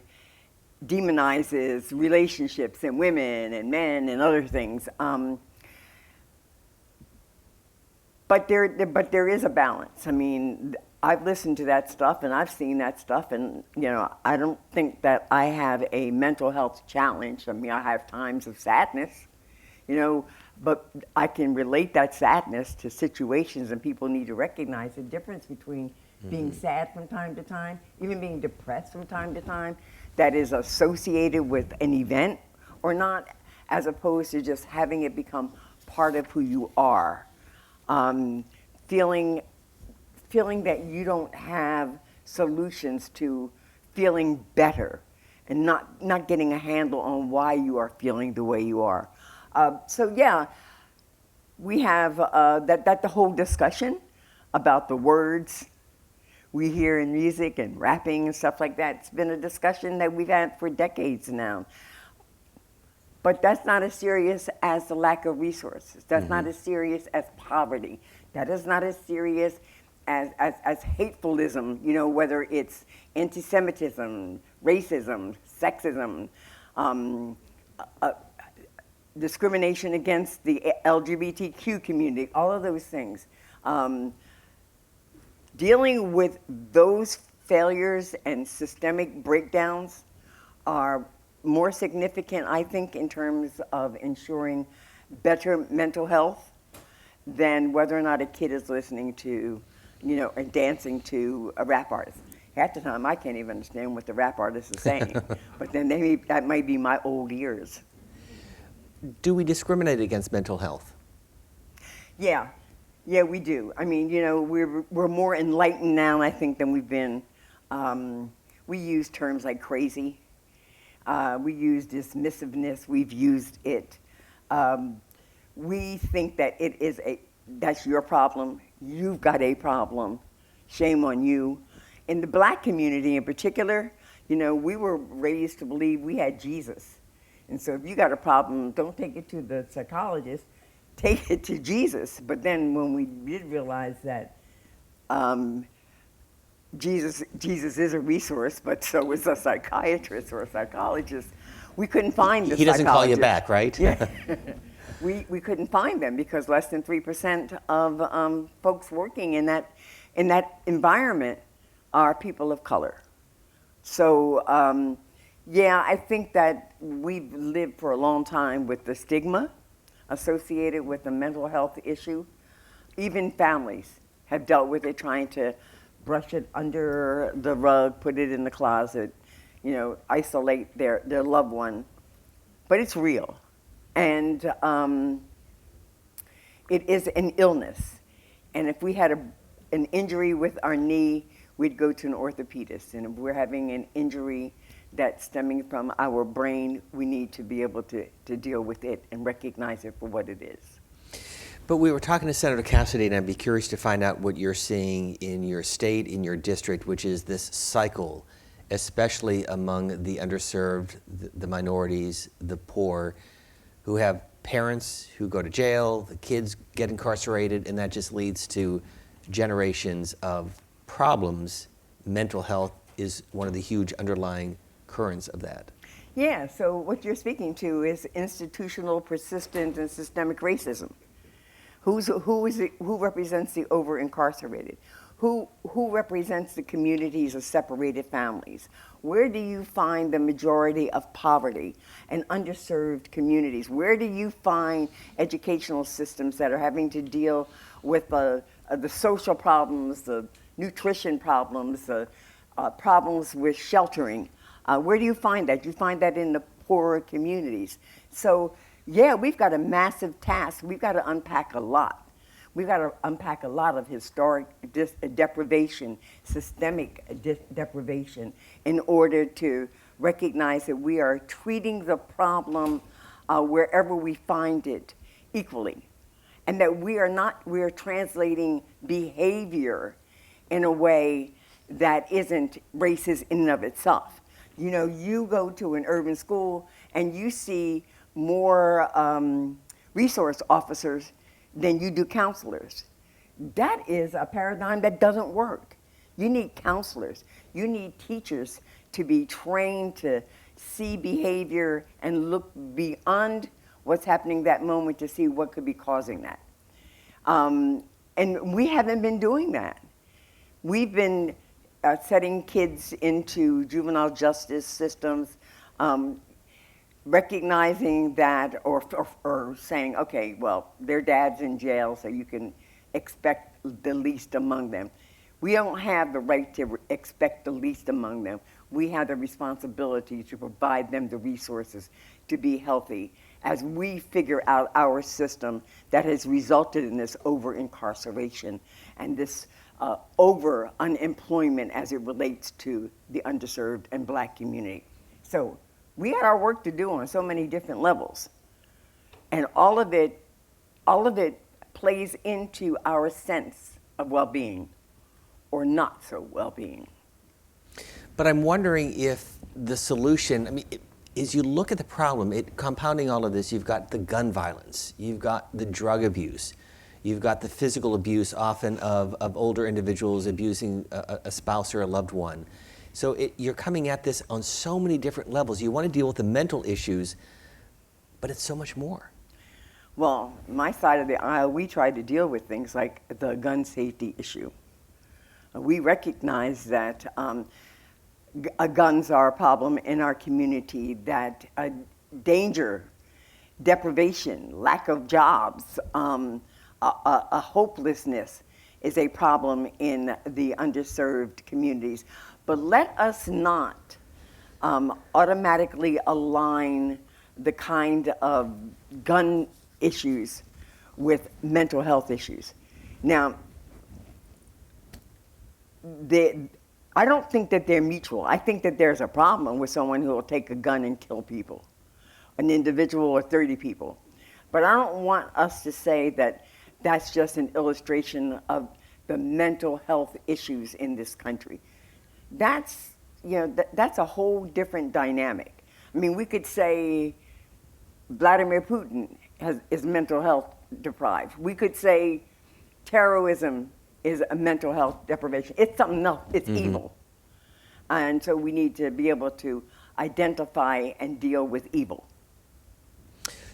demonizes relationships and women and men and other things. But there is a balance. I mean, I've listened to that stuff and I've seen that stuff, and I don't think that I have a mental health challenge. I mean, I have times of sadness, but I can relate that sadness to situations, and people need to recognize the difference between being sad from time to time, even being depressed from time to time, that is associated with an event or not, as opposed to just having it become part of who you are. Feeling that you don't have solutions to feeling better and not getting a handle on why you are feeling the way you are. So yeah, we have that the whole discussion about the words we hear in music and rapping and stuff like that. It's been a discussion that we've had for decades now. But that's not as serious as the lack of resources. That's not as serious as poverty. That is not as serious as hatefulism, whether it's anti-Semitism, racism, sexism, discrimination against the LGBTQ community, all of those things. Dealing with those failures and systemic breakdowns are more significant, I think, in terms of ensuring better mental health than whether or not a kid is listening to, and dancing to a rap artist. Half the time, I can't even understand what the rap artist is saying, but then that might be my old ears. Do we discriminate against mental health? Yeah, we do. I mean, we're more enlightened now, I think, than we've been. We use terms like crazy. We use dismissiveness. We've used it. We think that that's your problem. You've got a problem. Shame on you. In the black community in particular, we were raised to believe we had Jesus. And so if you got a problem, don't take it to the psychologist, take it to Jesus. But then when we did realize that Jesus is a resource, but so is a psychiatrist or a psychologist, we couldn't find the He doesn't call you psychologist. back, right? Yeah. We couldn't find them because less than 3% of folks working in that environment are people of color. So I think that we've lived for a long time with the stigma associated with the mental health issue. Even families have dealt with it, trying to brush it under the rug, put it in the closet, isolate their loved one. But it's real. And it is an illness. And if we had an injury with our knee, we'd go to an orthopedist. And if we're having an injury that's stemming from our brain, we need to be able to deal with it and recognize it for what it is. But we were talking to Senator Cassidy, and I'd be curious to find out what you're seeing in your state, in your district, which is this cycle, especially among the underserved, the minorities, the poor, who have parents who go to jail, the kids get incarcerated, and that just leads to generations of problems. Mental health is one of the huge underlying currents of that. Yeah, so what you're speaking to is institutional, persistent, and systemic racism. Who represents the over-incarcerated? Who represents the communities of separated families? Where do you find the majority of poverty and underserved communities? Where do you find educational systems that are having to deal with the social problems, the nutrition problems, the problems with sheltering? Where do you find that? You find that in the poorer communities. So, yeah, we've got a massive task. We've got to unpack a lot. We've got to unpack a lot of historic deprivation, systemic deprivation, in order to recognize that we are treating the problem wherever we find it equally. And that we are translating behavior in a way that isn't racist in and of itself. You know, you go to an urban school and you see more resource officers than you do counselors. That is a paradigm that doesn't work. You need counselors. You need teachers to be trained to see behavior and look beyond what's happening that moment to see what could be causing that. And we haven't been doing that. We've been setting kids into juvenile justice systems, recognizing that, or saying, okay, well, their dad's in jail, so you can expect the least among them. We don't have the right to expect the least among them. We have the responsibility to provide them the resources to be healthy as we figure out our system that has resulted in this over-incarceration and this over-unemployment as it relates to the underserved and Black community. So we had our work to do on so many different levels. And all of it plays into our sense of well-being or not so well-being. But I'm wondering if the solution, I mean, as you look at the problem, compounding all of this, you've got the gun violence, you've got the drug abuse, you've got the physical abuse often of older individuals abusing a spouse or a loved one. So you're coming at this on so many different levels. You want to deal with the mental issues, but it's so much more. Well, my side of the aisle, we try to deal with things like the gun safety issue. We recognize that guns are a problem in our community, that danger, deprivation, lack of jobs, a hopelessness is a problem in the underserved communities. But let us not automatically align the kind of gun issues with mental health issues. Now, I don't think that they're mutual. I think that there's a problem with someone who will take a gun and kill people, an individual or 30 people. But I don't want us to say that that's just an illustration of the mental health issues in this country. That's, that's a whole different dynamic. I mean, we could say Vladimir Putin is mental health deprived. We could say terrorism is a mental health deprivation. It's something else. It's evil. And so we need to be able to identify and deal with evil.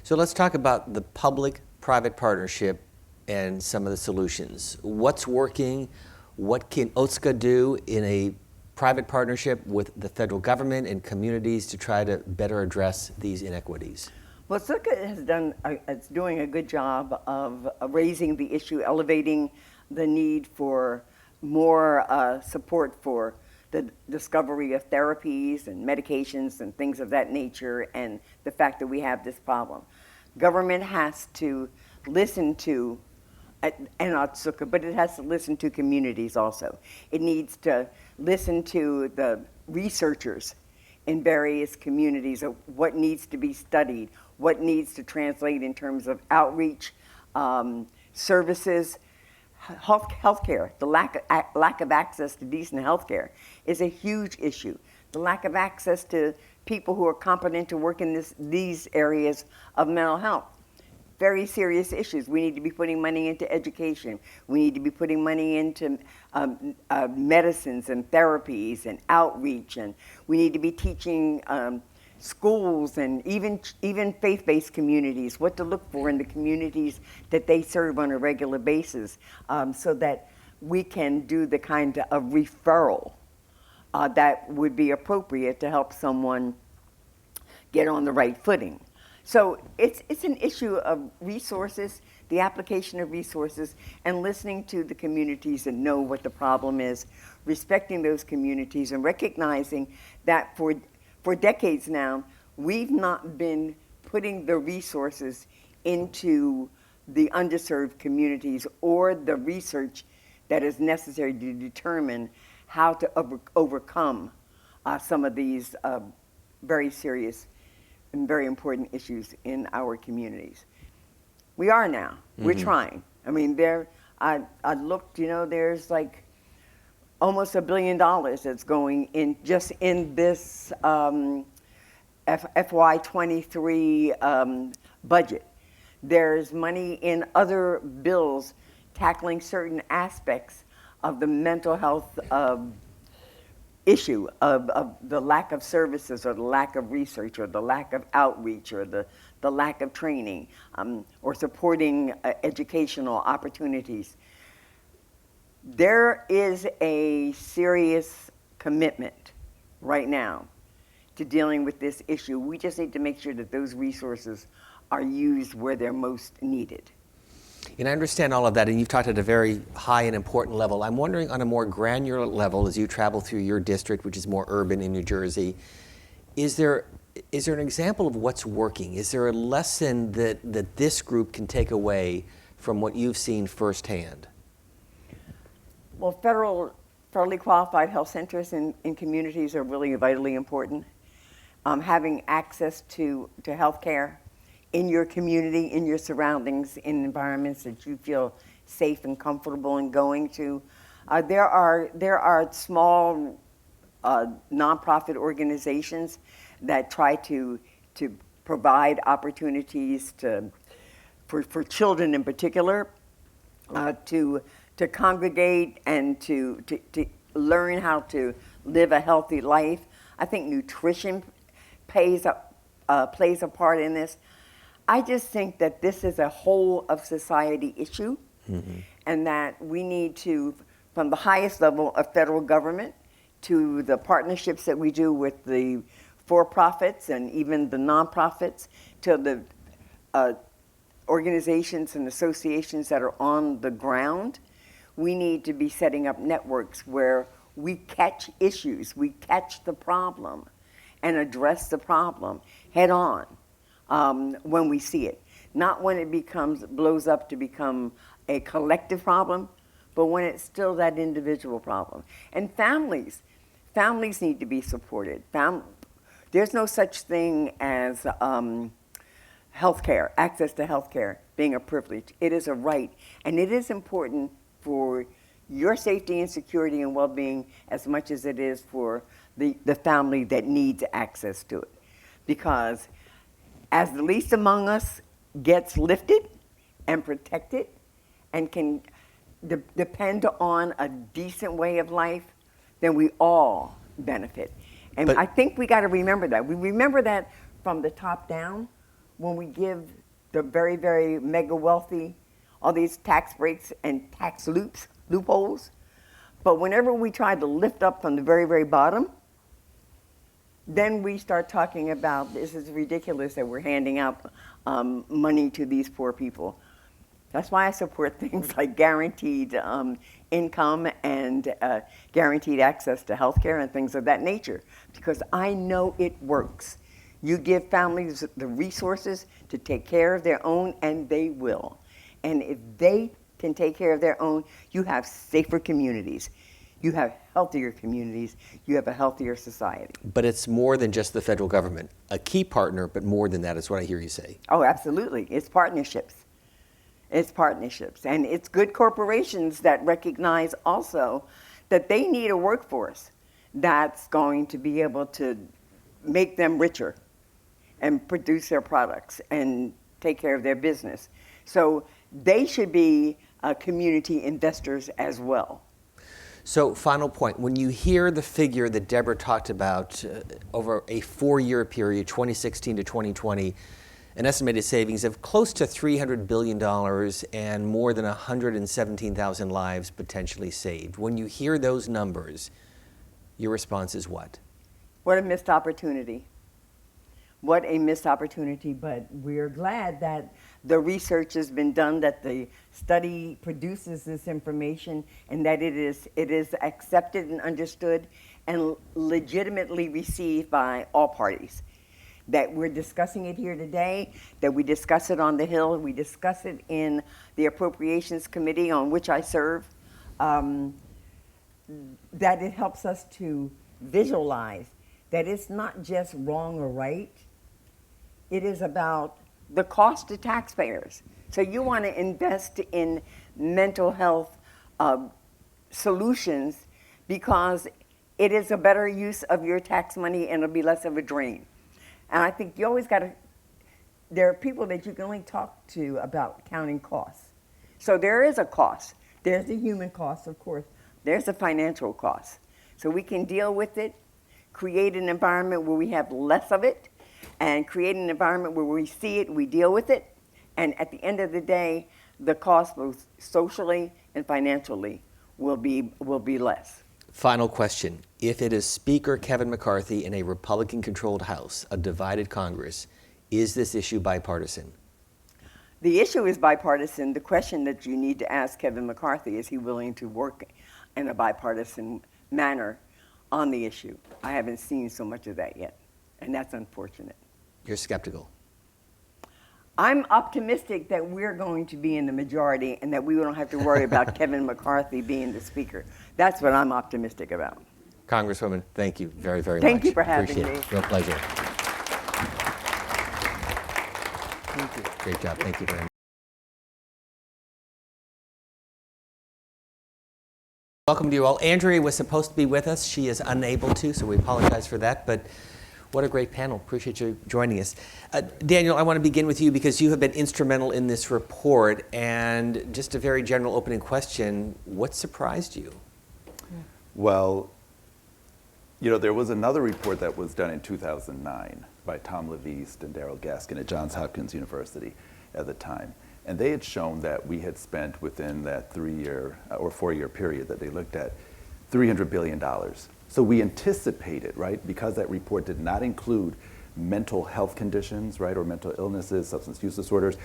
So let's talk about the public-private partnership and some of the solutions. What's working? What can Otsuka do in a private partnership with the federal government and communities to try to better address these inequities? Well, Otsuka is doing a good job of raising the issue, elevating the need for more support for the discovery of therapies and medications and things of that nature, and the fact that we have this problem. Government has to listen to, and Otsuka, but it has to listen to communities also. It needs to listen to the researchers in various communities of what needs to be studied, what needs to translate in terms of outreach, services. Healthcare, the lack of access to decent healthcare is a huge issue. The lack of access to people who are competent to work in these areas of mental health. Very serious issues. We need to be putting money into education. We need to be putting money into medicines and therapies and outreach, and we need to be teaching schools and even faith-based communities what to look for in the communities that they serve on a regular basis, so that we can do the kind of referral that would be appropriate to help someone get on the right footing. So it's an issue of resources, the application of resources, and listening to the communities and know what the problem is, respecting those communities and recognizing that for decades now, we've not been putting the resources into the underserved communities or the research that is necessary to determine how to overcome some of these very serious and very important issues in our communities. We are now. We're trying. I mean, I looked, there's like almost $1 billion that's going in just in this FY23 budget. There's money in other bills tackling certain aspects of the mental health issue of the lack of services or the lack of research or the lack of outreach or the lack of training or supporting educational opportunities. There is a serious commitment right now to dealing with this issue. We just need to make sure that those resources are used where they're most needed. And I understand all of that, and you've talked at a very high and important level. I'm wondering on a more granular level, as you travel through your district, which is more urban in New Jersey, is there an example of what's working? Is there a lesson that this group can take away from what you've seen firsthand? Well, federally qualified health centers in communities are really vitally important. Having access to health care in your community, in your surroundings, in environments that you feel safe and comfortable in going to. There are small nonprofit organizations that try to provide opportunities for children in particular to congregate and to learn how to live a healthy life. I think nutrition plays a part in this. I just think that this is a whole of society issue, and that we need to, from the highest level of federal government to the partnerships that we do with the for-profits and even the nonprofits, to the organizations and associations that are on the ground, we need to be setting up networks where we catch issues, we catch the problem, and address the problem head on. When we see it, not when it blows up to become a collective problem, but when it's still that individual problem. And families need to be supported. There's no such thing as healthcare, access to healthcare being a privilege. It is a right, and it is important for your safety and security and well-being as much as it is for the family that needs access to it, because as the least among us gets lifted and protected and can depend on a decent way of life, then we all benefit. And But- I think we got to remember that. We remember that from the top down when we give the very, very mega wealthy all these tax breaks and tax loopholes. But whenever we try to lift up from the very, very bottom, then we start talking about, this is ridiculous that we're handing out money to these poor people. That's why I support things like guaranteed income and guaranteed access to health care and things of that nature, because I know it works. You give families the resources to take care of their own, and they will. And if they can take care of their own, you have safer communities. You have healthier communities. You have a healthier society. But it's more than just the federal government. A key partner, but more than that is what I hear you say. Oh, absolutely. It's partnerships. It's partnerships. And it's good corporations that recognize also that they need a workforce that's going to be able to make them richer and produce their products and take care of their business. So they should be community investors as well. So, final point. When you hear the figure that Deborah talked about over a 4-year period, 2016 to 2020, an estimated savings of close to $300 billion and more than 117,000 lives potentially saved. When you hear those numbers, your response is what? What a missed opportunity. What a missed opportunity, but we're glad that the research has been done, that the study produces this information, and that it is accepted and understood and legitimately received by all parties. that we're discussing it here today, that we discuss it on the Hill, we discuss it in the Appropriations Committee on which I serve, that it helps us to visualize that it's not just wrong or right, it is about the cost to taxpayers. So you want to invest in mental health solutions because it is a better use of your tax money and it'll be less of a drain. And I think you always got to, there are people that you can only talk to about counting costs. So there is a cost. There's the human cost, of course. There's the financial cost. So we can deal with it, create an environment where we have less of it, and create an environment where we see it, we deal with it, and at the end of the day, the cost both socially and financially will be less. Final question. If it is Speaker Kevin McCarthy in a Republican-controlled House, a divided Congress, is this issue bipartisan? The issue is bipartisan. The question that you need to ask Kevin McCarthy is he willing to work in a bipartisan manner on the issue. I haven't seen so much of that yet, and that's unfortunate. You're skeptical. I'm optimistic that we're going to be in the majority and that we don't have to worry about Kevin McCarthy being the speaker. That's what I'm optimistic about. Congresswoman, thank you very, very much. Thank you for having Appreciate me. it. Real pleasure. Thank you. Great job. Thank you very much. Welcome to you all. Andrea was supposed to be with us. She is unable to, so we apologize for that. But what a great panel. Appreciate you joining us. Daniel, I want to begin with you because you have been instrumental in this report. And just a very general opening question, what surprised you? Well, you know, there was another report that was done in 2009 by Tom Leviste and Daryl Gaskin at Johns Hopkins University at the time. And they had shown that we had spent within that 3-year or 4-year period that they looked at $300 billion. So we anticipated, right, because that report did not include mental health conditions, right, or mental illnesses, substance use disorders,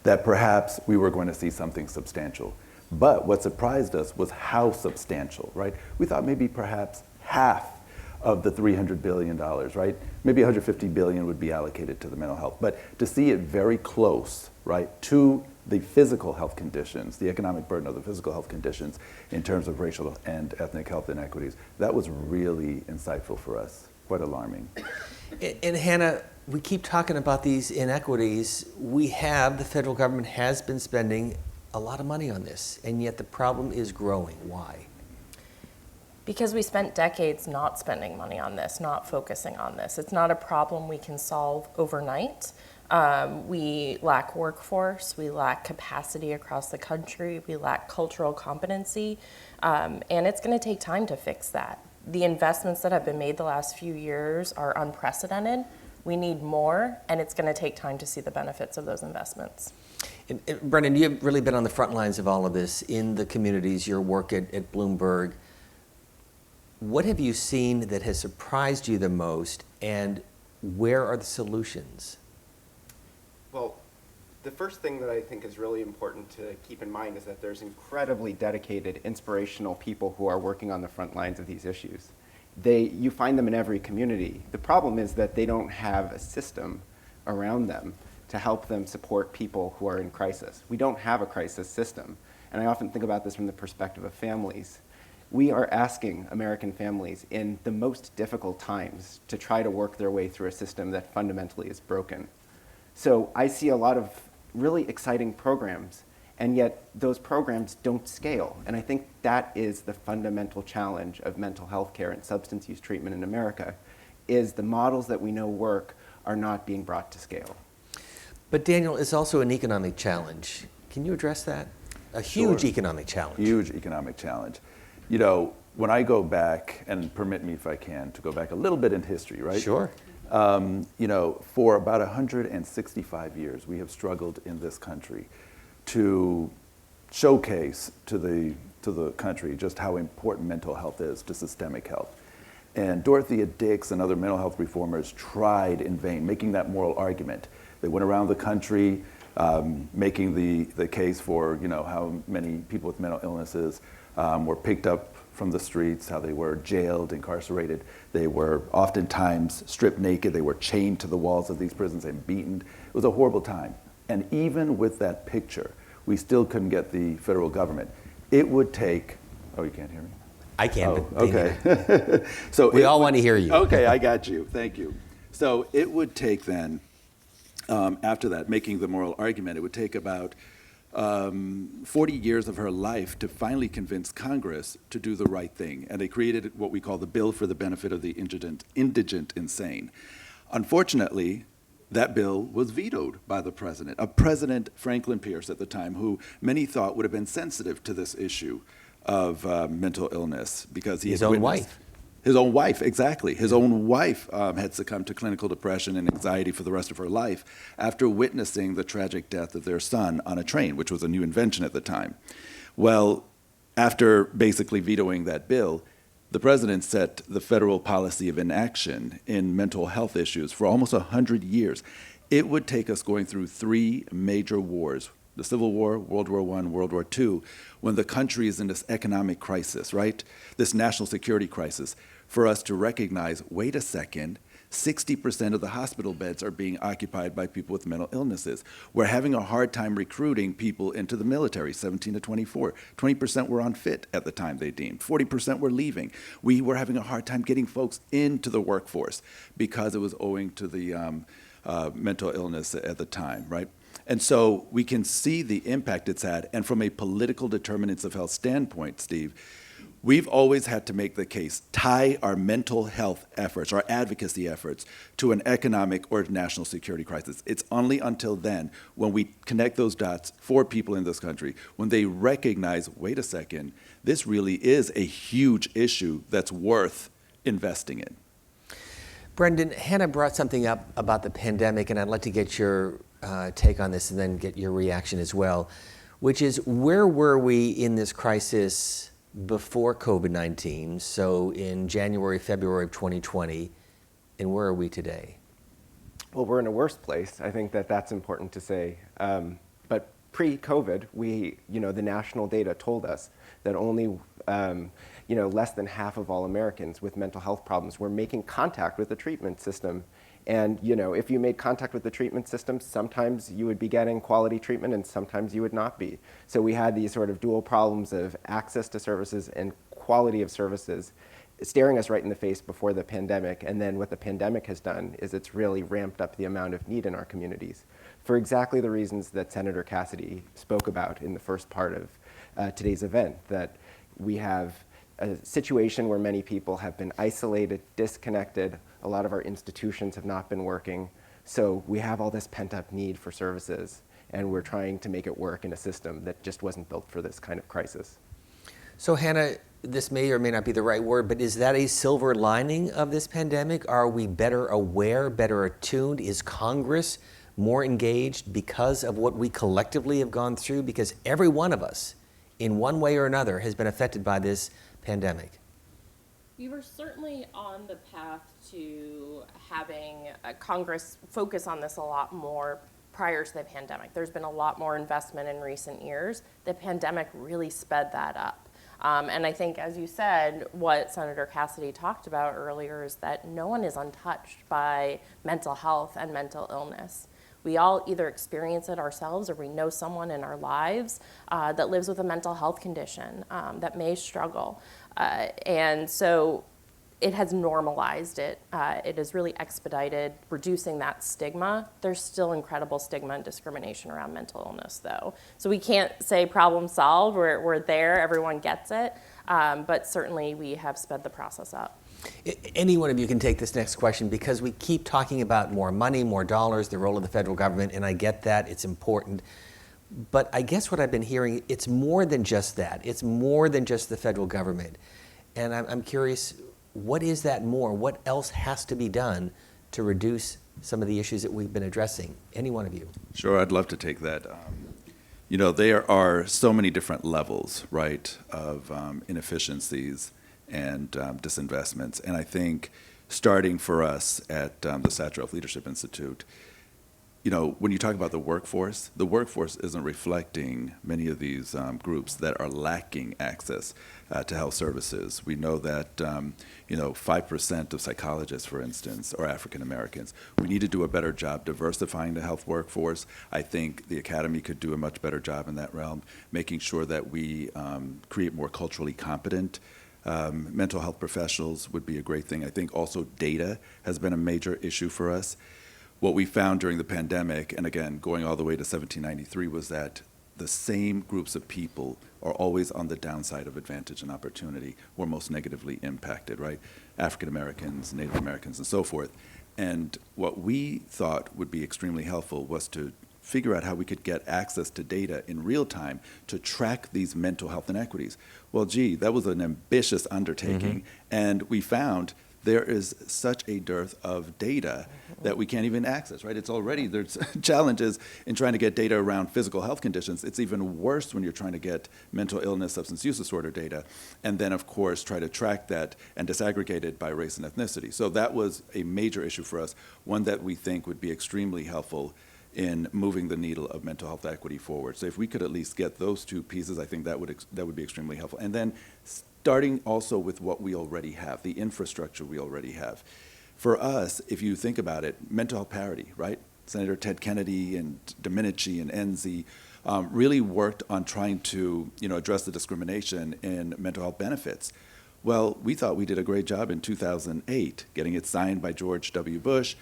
that perhaps we were going to see something substantial. But what surprised us was how substantial, right? We thought maybe perhaps half of the $300 billion, right? Maybe $150 billion would be allocated to the mental health. But to see it very close, right, to the physical health conditions, the economic burden of the physical health conditions in terms of racial and ethnic health inequities, that was really insightful for us, quite alarming. And Hannah, we keep talking about these inequities. The federal government has been spending a lot of money on this, and yet the problem is growing. Why? Because we spent decades not spending money on this, not focusing on this. It's not a problem we can solve overnight. We lack workforce, we lack capacity across the country, we lack cultural competency, and it's going to take time to fix that. The investments that have been made the last few years are unprecedented. We need more, and it's going to take time to see the benefits of those investments. And Brendan, you've really been on the front lines of all of this in the communities, your work at Bloomberg. What have you seen that has surprised you the most, and where are the solutions? Well, the first thing that I think is really important to keep in mind is that there's incredibly dedicated, inspirational people who are working on the front lines of these issues. You find them in every community. The problem is that they don't have a system around them to help them support people who are in crisis. We don't have a crisis system. And I often think about this from the perspective of families. We are asking American families in the most difficult times to try to work their way through a system that fundamentally is broken. So I see a lot of really exciting programs, and yet those programs don't scale. And I think that is the fundamental challenge of mental health care and substance use treatment in America, is the models that we know work are not being brought to scale. But Daniel, it's also an economic challenge. Can you address that? A huge economic challenge. Huge economic challenge. You know, when I go back, and permit me if I can, to go back a little bit in history, right? Sure. You know, for about 165 years, we have struggled in this country to showcase to the country just how important mental health is to systemic health. And Dorothea Dix and other mental health reformers tried in vain, making that moral argument. They went around the country making the case for, you know, how many people with mental illnesses were picked up from the streets, how they were jailed, incarcerated. They were oftentimes stripped naked. They were chained to the walls of these prisons and beaten. It was a horrible time. And even with that picture, we still couldn't get the federal government. It would take, oh, you can't hear me? I can, Oh, but they okay. So We all want to hear you. Okay, I got you. Thank you. So it would take then, after that, making the moral argument, it would take about 40 years of her life to finally convince Congress to do the right thing. And they created what we call the Bill for the Benefit of the Indigent Insane. Unfortunately, that bill was vetoed by the president, President Franklin Pierce at the time, who many thought would have been sensitive to this issue of mental illness because he His had own witnessed- wife. His own wife, exactly. His own wife had succumbed to clinical depression and anxiety for the rest of her life after witnessing the tragic death of their son on a train, which was a new invention at the time. Well, after basically vetoing that bill, the president set the federal policy of inaction in mental health issues for almost 100 years. It would take us going through 3 major wars, the Civil War, World War I, World War II, when the country is in this economic crisis, right? This national security crisis, for us to recognize, wait a second, 60% of the hospital beds are being occupied by people with mental illnesses. We're having a hard time recruiting people into the military, 17 to 24. 20% were unfit at the time they deemed. 40% were leaving. We were having a hard time getting folks into the workforce because it was owing to the mental illness at the time, right? And so we can see the impact it's had. And from a political determinants of health standpoint, Steve, we've always had to make the case, tie our mental health efforts, our advocacy efforts, to an economic or national security crisis. It's only until then, when we connect those dots for people in this country, when they recognize, wait a second, this really is a huge issue that's worth investing in. Brendan, Hannah brought something up about the pandemic, and I'd like to get your take on this and then get your reaction as well, which is, where were we in this crisis before COVID-19, so in January, February of 2020, and where are we today? Well, we're in a worse place. I think that that's important to say. But pre-COVID, the national data told us that only, less than half of all Americans with mental health problems were making contact with the treatment system. And, if you made contact with the treatment system, sometimes you would be getting quality treatment and sometimes you would not be. So we had these sort of dual problems of access to services and quality of services staring us right in the face before the pandemic. And then what the pandemic has done is it's really ramped up the amount of need in our communities for exactly the reasons that Senator Cassidy spoke about in the first part of today's event, that we have a situation where many people have been isolated, disconnected. A lot of our institutions have not been working. So we have all this pent-up need for services, and we're trying to make it work in a system that just wasn't built for this kind of crisis. So Hannah, this may or may not be the right word, but is that a silver lining of this pandemic? Are we better aware, better attuned? Is Congress more engaged because of what we collectively have gone through? Because every one of us, in one way or another, has been affected by this pandemic. We were certainly on the path to having Congress focus on this a lot more prior to the pandemic. There's been a lot more investment in recent years. The pandemic really sped that up. And I think, as you said, what Senator Cassidy talked about earlier is that no one is untouched by mental health and mental illness. We all either experience it ourselves or we know someone in our lives that lives with a mental health condition that may struggle. And so it has normalized it. It has really expedited reducing that stigma. There's still incredible stigma and discrimination around mental illness, though. So we can't say problem solved. We're there. Everyone gets it. But certainly we have sped the process up. Any one of you can take this next question, because we keep talking about more money, more dollars, the role of the federal government, and I get that, it's important. But I guess what I've been hearing, it's more than just that. It's more than just the federal government. And I'm curious, what is that more? What else has to be done to reduce some of the issues that we've been addressing? Any one of you? Sure, I'd love to take that. There are so many different levels, right, of inefficiencies and disinvestments. And I think starting for us at the Satcher Health Leadership Institute, when you talk about the workforce isn't reflecting many of these groups that are lacking access to health services. We know that 5% of psychologists, for instance, are African Americans. We need to do a better job diversifying the health workforce. I think the Academy could do a much better job in that realm, making sure that we create more culturally competent mental health professionals would be a great thing. I think also data has been a major issue for us. What we found during the pandemic, and again, going all the way to 1793, was that the same groups of people are always on the downside of advantage and opportunity, or most negatively impacted, right? African Americans, Native Americans, and so forth. And what we thought would be extremely helpful was to figure out how we could get access to data in real time to track these mental health inequities. Well, gee, that was an ambitious undertaking, and we found there is such a dearth of data that we can't even access, right? It's already, there's challenges in trying to get data around physical health conditions. It's even worse when you're trying to get mental illness, substance use disorder data, and then, of course, try to track that and disaggregate it by race and ethnicity. So that was a major issue for us, one that we think would be extremely helpful in moving the needle of mental health equity forward. So if we could at least get those two pieces, I think that would be extremely helpful. And then starting also with what we already have, the infrastructure we already have. For us, if you think about it, mental health parity, right? Senator Ted Kennedy and Domenici and Enzi really worked on trying to address the discrimination in mental health benefits. Well, we thought we did a great job in 2008, getting it signed by George W. Bush.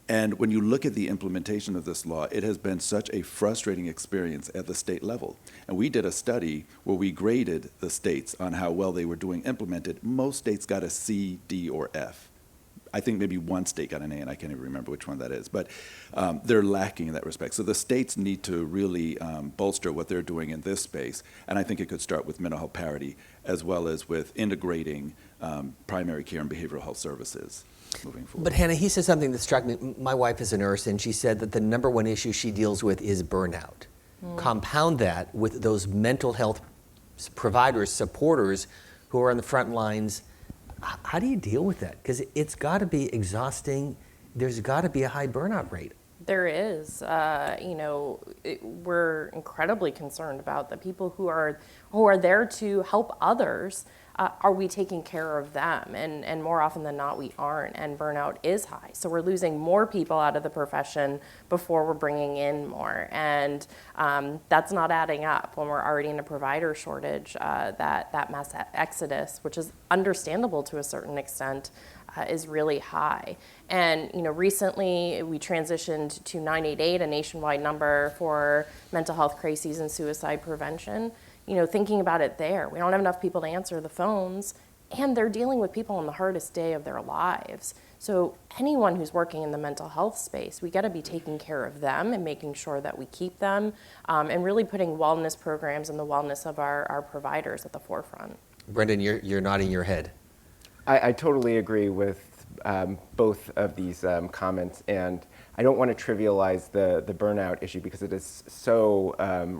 And when you look at the implementation of this law, it has been such a frustrating experience at the state level. And we did a study where we graded the states on how well they were doing implemented. Most states got a C, D, or F. I think maybe one state got an A, and I can't even remember which one that is. But they're lacking in that respect. So the states need to really bolster what they're doing in this space. And I think it could start with mental health parity, as well as with integrating primary care and behavioral health services moving forward. But Hannah, he said something that struck me. My wife is a nurse, and she said that the number one issue she deals with is burnout. Compound that with those mental health providers, supporters who are on the front lines. How do you deal with that? Because it's got to be exhausting. There's got to be a high burnout rate. There is. We're incredibly concerned about the people who are there to help others. Are we taking care of them? And more often than not, we aren't, and burnout is high. So we're losing more people out of the profession before we're bringing in more. And that's not adding up when we're already in a provider shortage. That mass exodus, which is understandable to a certain extent, is really high. And recently we transitioned to 988, a nationwide number for mental health crises and suicide prevention. Thinking about it there, we don't have enough people to answer the phones, and they're dealing with people on the hardest day of their lives. So anyone who's working in the mental health space, we got to be taking care of them and making sure that we keep them, and really putting wellness programs and the wellness of our providers at the forefront. Brendan, you're nodding your head. I totally agree with both of these comments, and I don't want to trivialize the burnout issue because it is so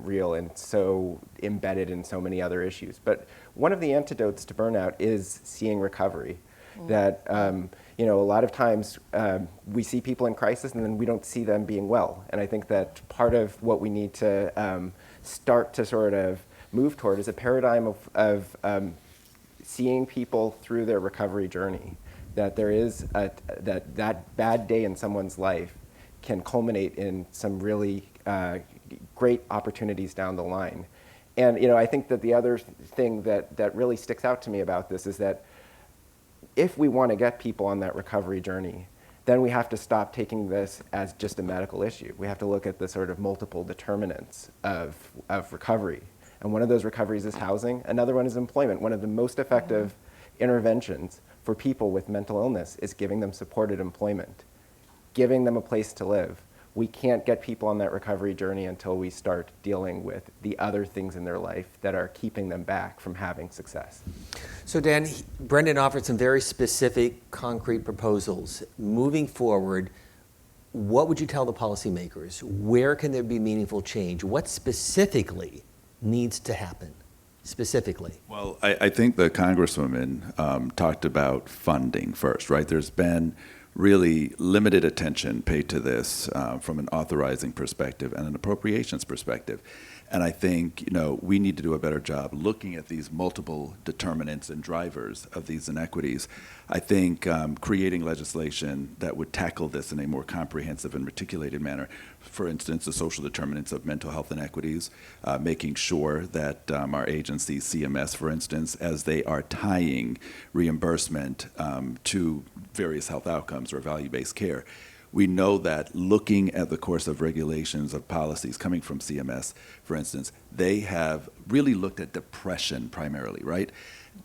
real and so embedded in so many other issues. But one of the antidotes to burnout is seeing recovery. That a lot of times we see people in crisis and then we don't see them being well. And I think that part of what we need to start to sort of move toward is a paradigm of seeing people through their recovery journey. That there is that bad day in someone's life can culminate in some really great opportunities down the line. And I think that the other thing that really sticks out to me about this is that if we want to get people on that recovery journey, then we have to stop taking this as just a medical issue. We have to look at the sort of multiple determinants of recovery. And one of those recoveries is housing. Another one is employment. One of the most effective interventions for people with mental illness is giving them supported employment, giving them a place to live. We can't get people on that recovery journey until we start dealing with the other things in their life that are keeping them back from having success. So Dan, Brendan offered some very specific, concrete proposals. Moving forward, what would you tell the policymakers? Where can there be meaningful change? What specifically needs to happen? Specifically? Well, I think the Congresswoman talked about funding first, right? There's been really limited attention paid to this from an authorizing perspective and an appropriations perspective. And I think, we need to do a better job looking at these multiple determinants and drivers of these inequities. I think creating legislation that would tackle this in a more comprehensive and reticulated manner, for instance, the social determinants of mental health inequities, making sure that our agencies, CMS, for instance, as they are tying reimbursement to various health outcomes or value-based care, we know that looking at the course of regulations of policies coming from CMS, for instance, they have really looked at depression primarily, right?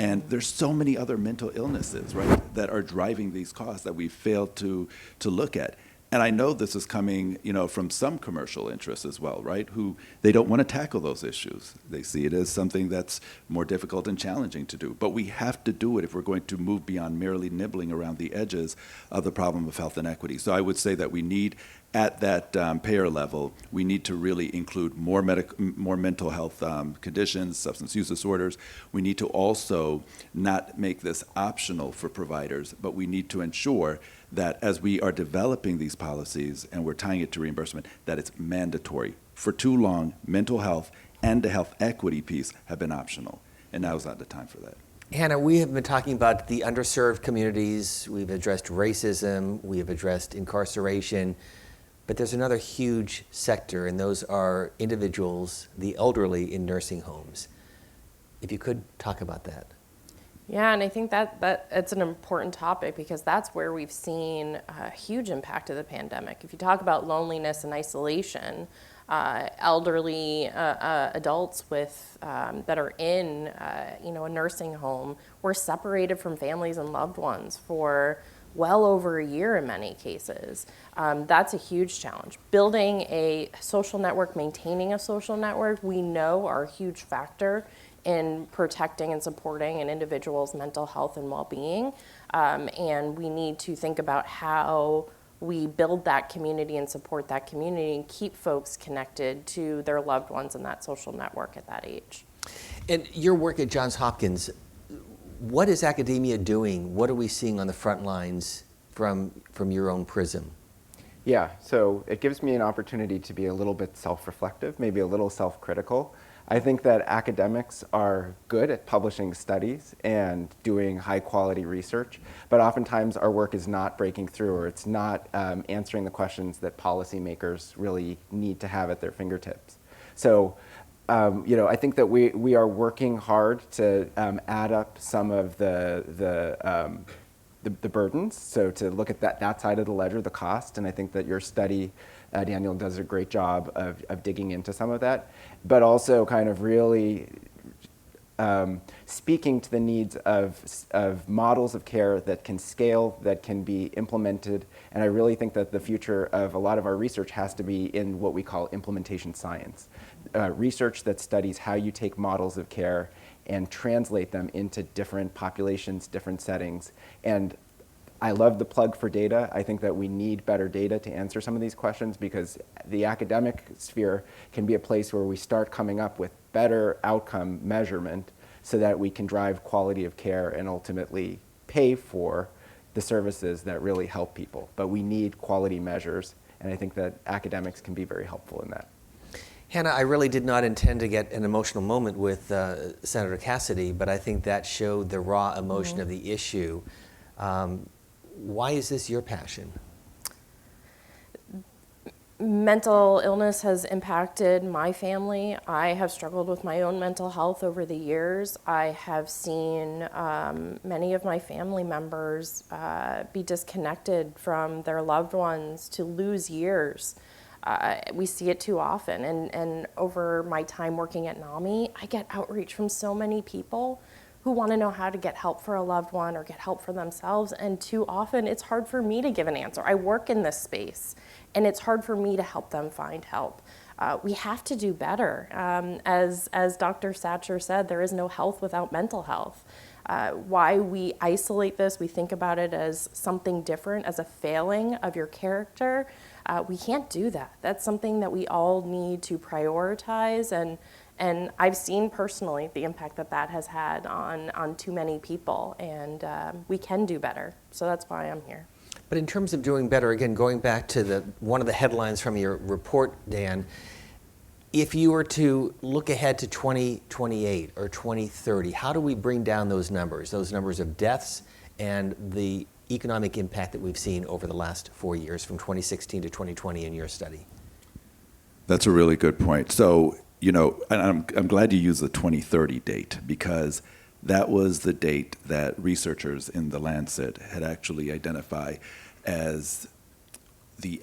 And there's so many other mental illnesses, right, that are driving these costs that we failed to look at. And I know this is coming, from some commercial interests as well, right, who they don't want to tackle those issues. They see it as something that's more difficult and challenging to do. But we have to do it if we're going to move beyond merely nibbling around the edges of the problem of health inequity. So I would say that we need, at that payer level, we need to really include more mental health conditions, substance use disorders. We need to also not make this optional for providers, but we need to ensure that as we are developing these policies and we're tying it to reimbursement, that it's mandatory. For too long, mental health and the health equity piece have been optional, and now is not the time for that. Hannah, we have been talking about the underserved communities. We've addressed racism. We have addressed incarceration. But there's another huge sector, and those are individuals, the elderly in nursing homes. If you could talk about that. Yeah, and I think that it's an important topic because that's where we've seen a huge impact of the pandemic. If you talk about loneliness and isolation, elderly adults with that are in a nursing home were separated from families and loved ones for well over a year in many cases. That's a huge challenge. Building a social network, maintaining a social network, we know are a huge factor in protecting and supporting an individual's mental health and well-being. And we need to think about how we build that community and support that community and keep folks connected to their loved ones in that social network at that age. And your work at Johns Hopkins, what is academia doing? What are we seeing on the front lines from your own prism? Yeah, so it gives me an opportunity to be a little bit self-reflective, maybe a little self-critical. I think that academics are good at publishing studies and doing high-quality research, but oftentimes our work is not breaking through, or it's not answering the questions that policymakers really need to have at their fingertips. So, I think that we are working hard to add up some of the burdens, so to look at that side of the ledger, the cost, and I think that your study, Daniel, does a great job of digging into some of that, but also kind of really speaking to the needs of models of care that can scale, that can be implemented, and I really think that the future of a lot of our research has to be in what we call implementation science. Research that studies how you take models of care and translate them into different populations, different settings. And I love the plug for data. I think that we need better data to answer some of these questions because the academic sphere can be a place where we start coming up with better outcome measurement so that we can drive quality of care and ultimately pay for the services that really help people. But we need quality measures, and I think that academics can be very helpful in that. Hannah, I really did not intend to get an emotional moment with Senator Cassidy, but I think that showed the raw emotion of the issue. Why is this your passion? Mental illness has impacted my family. I have struggled with my own mental health over the years. I have seen many of my family members be disconnected from their loved ones, to lose years. We see it too often. And over my time working at NAMI, I get outreach from so many people who want to know how to get help for a loved one or get help for themselves. And too often, it's hard for me to give an answer. I work in this space, and it's hard for me to help them find help. We have to do better. As Dr. Satcher said, there is no health without mental health. Why we isolate this, we think about it as something different, as a failing of your character. We can't do that. That's something that we all need to prioritize, and I've seen personally the impact that has had on too many people, and we can do better. So that's why I'm here. But in terms of doing better, again, going back to one of the headlines from your report, Dan, if you were to look ahead to 2028 or 2030, how do we bring down those numbers of deaths and the economic impact that we've seen over the last 4 years from 2016 to 2020 in your study? That's a really good point. So, and I'm glad you used the 2030 date, because that was the date that researchers in the Lancet had actually identified as the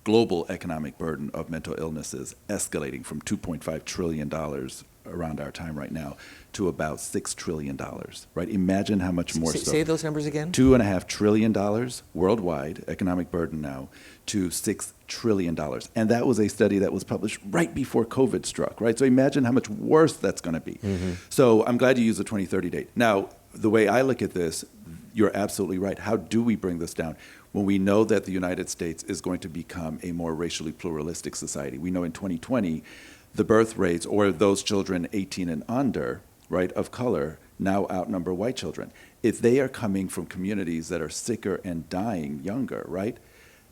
global economic burden of mental illnesses escalating from $2.5 trillion around our time right now to about $6 trillion, right? Imagine how much more. Say those numbers again. $2.5 trillion worldwide economic burden now to $6 trillion. And that was a study that was published right before COVID struck, right? So imagine how much worse that's going to be. So I'm glad you used the 2030 date. Now, the way I look at this, you're absolutely right. How do we bring this down? When we know that the United States is going to become a more racially pluralistic society. We know in 2020, the birth rates, or those children 18 and under, right, of color, now outnumber white children. If they are coming from communities that are sicker and dying younger, right,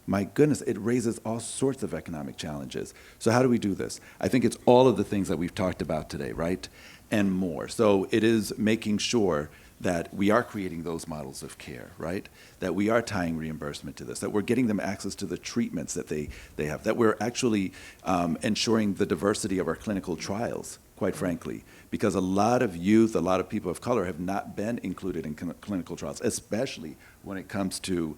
my goodness, it raises all sorts of economic challenges. So how do we do this? I think it's all of the things that we've talked about today, right, and more. So it is making sure that we are creating those models of care, right? That we are tying reimbursement to this, that we're getting them access to the treatments that they have, that we're actually ensuring the diversity of our clinical trials, quite frankly, because a lot of youth, a lot of people of color have not been included in clinical trials, especially when it comes to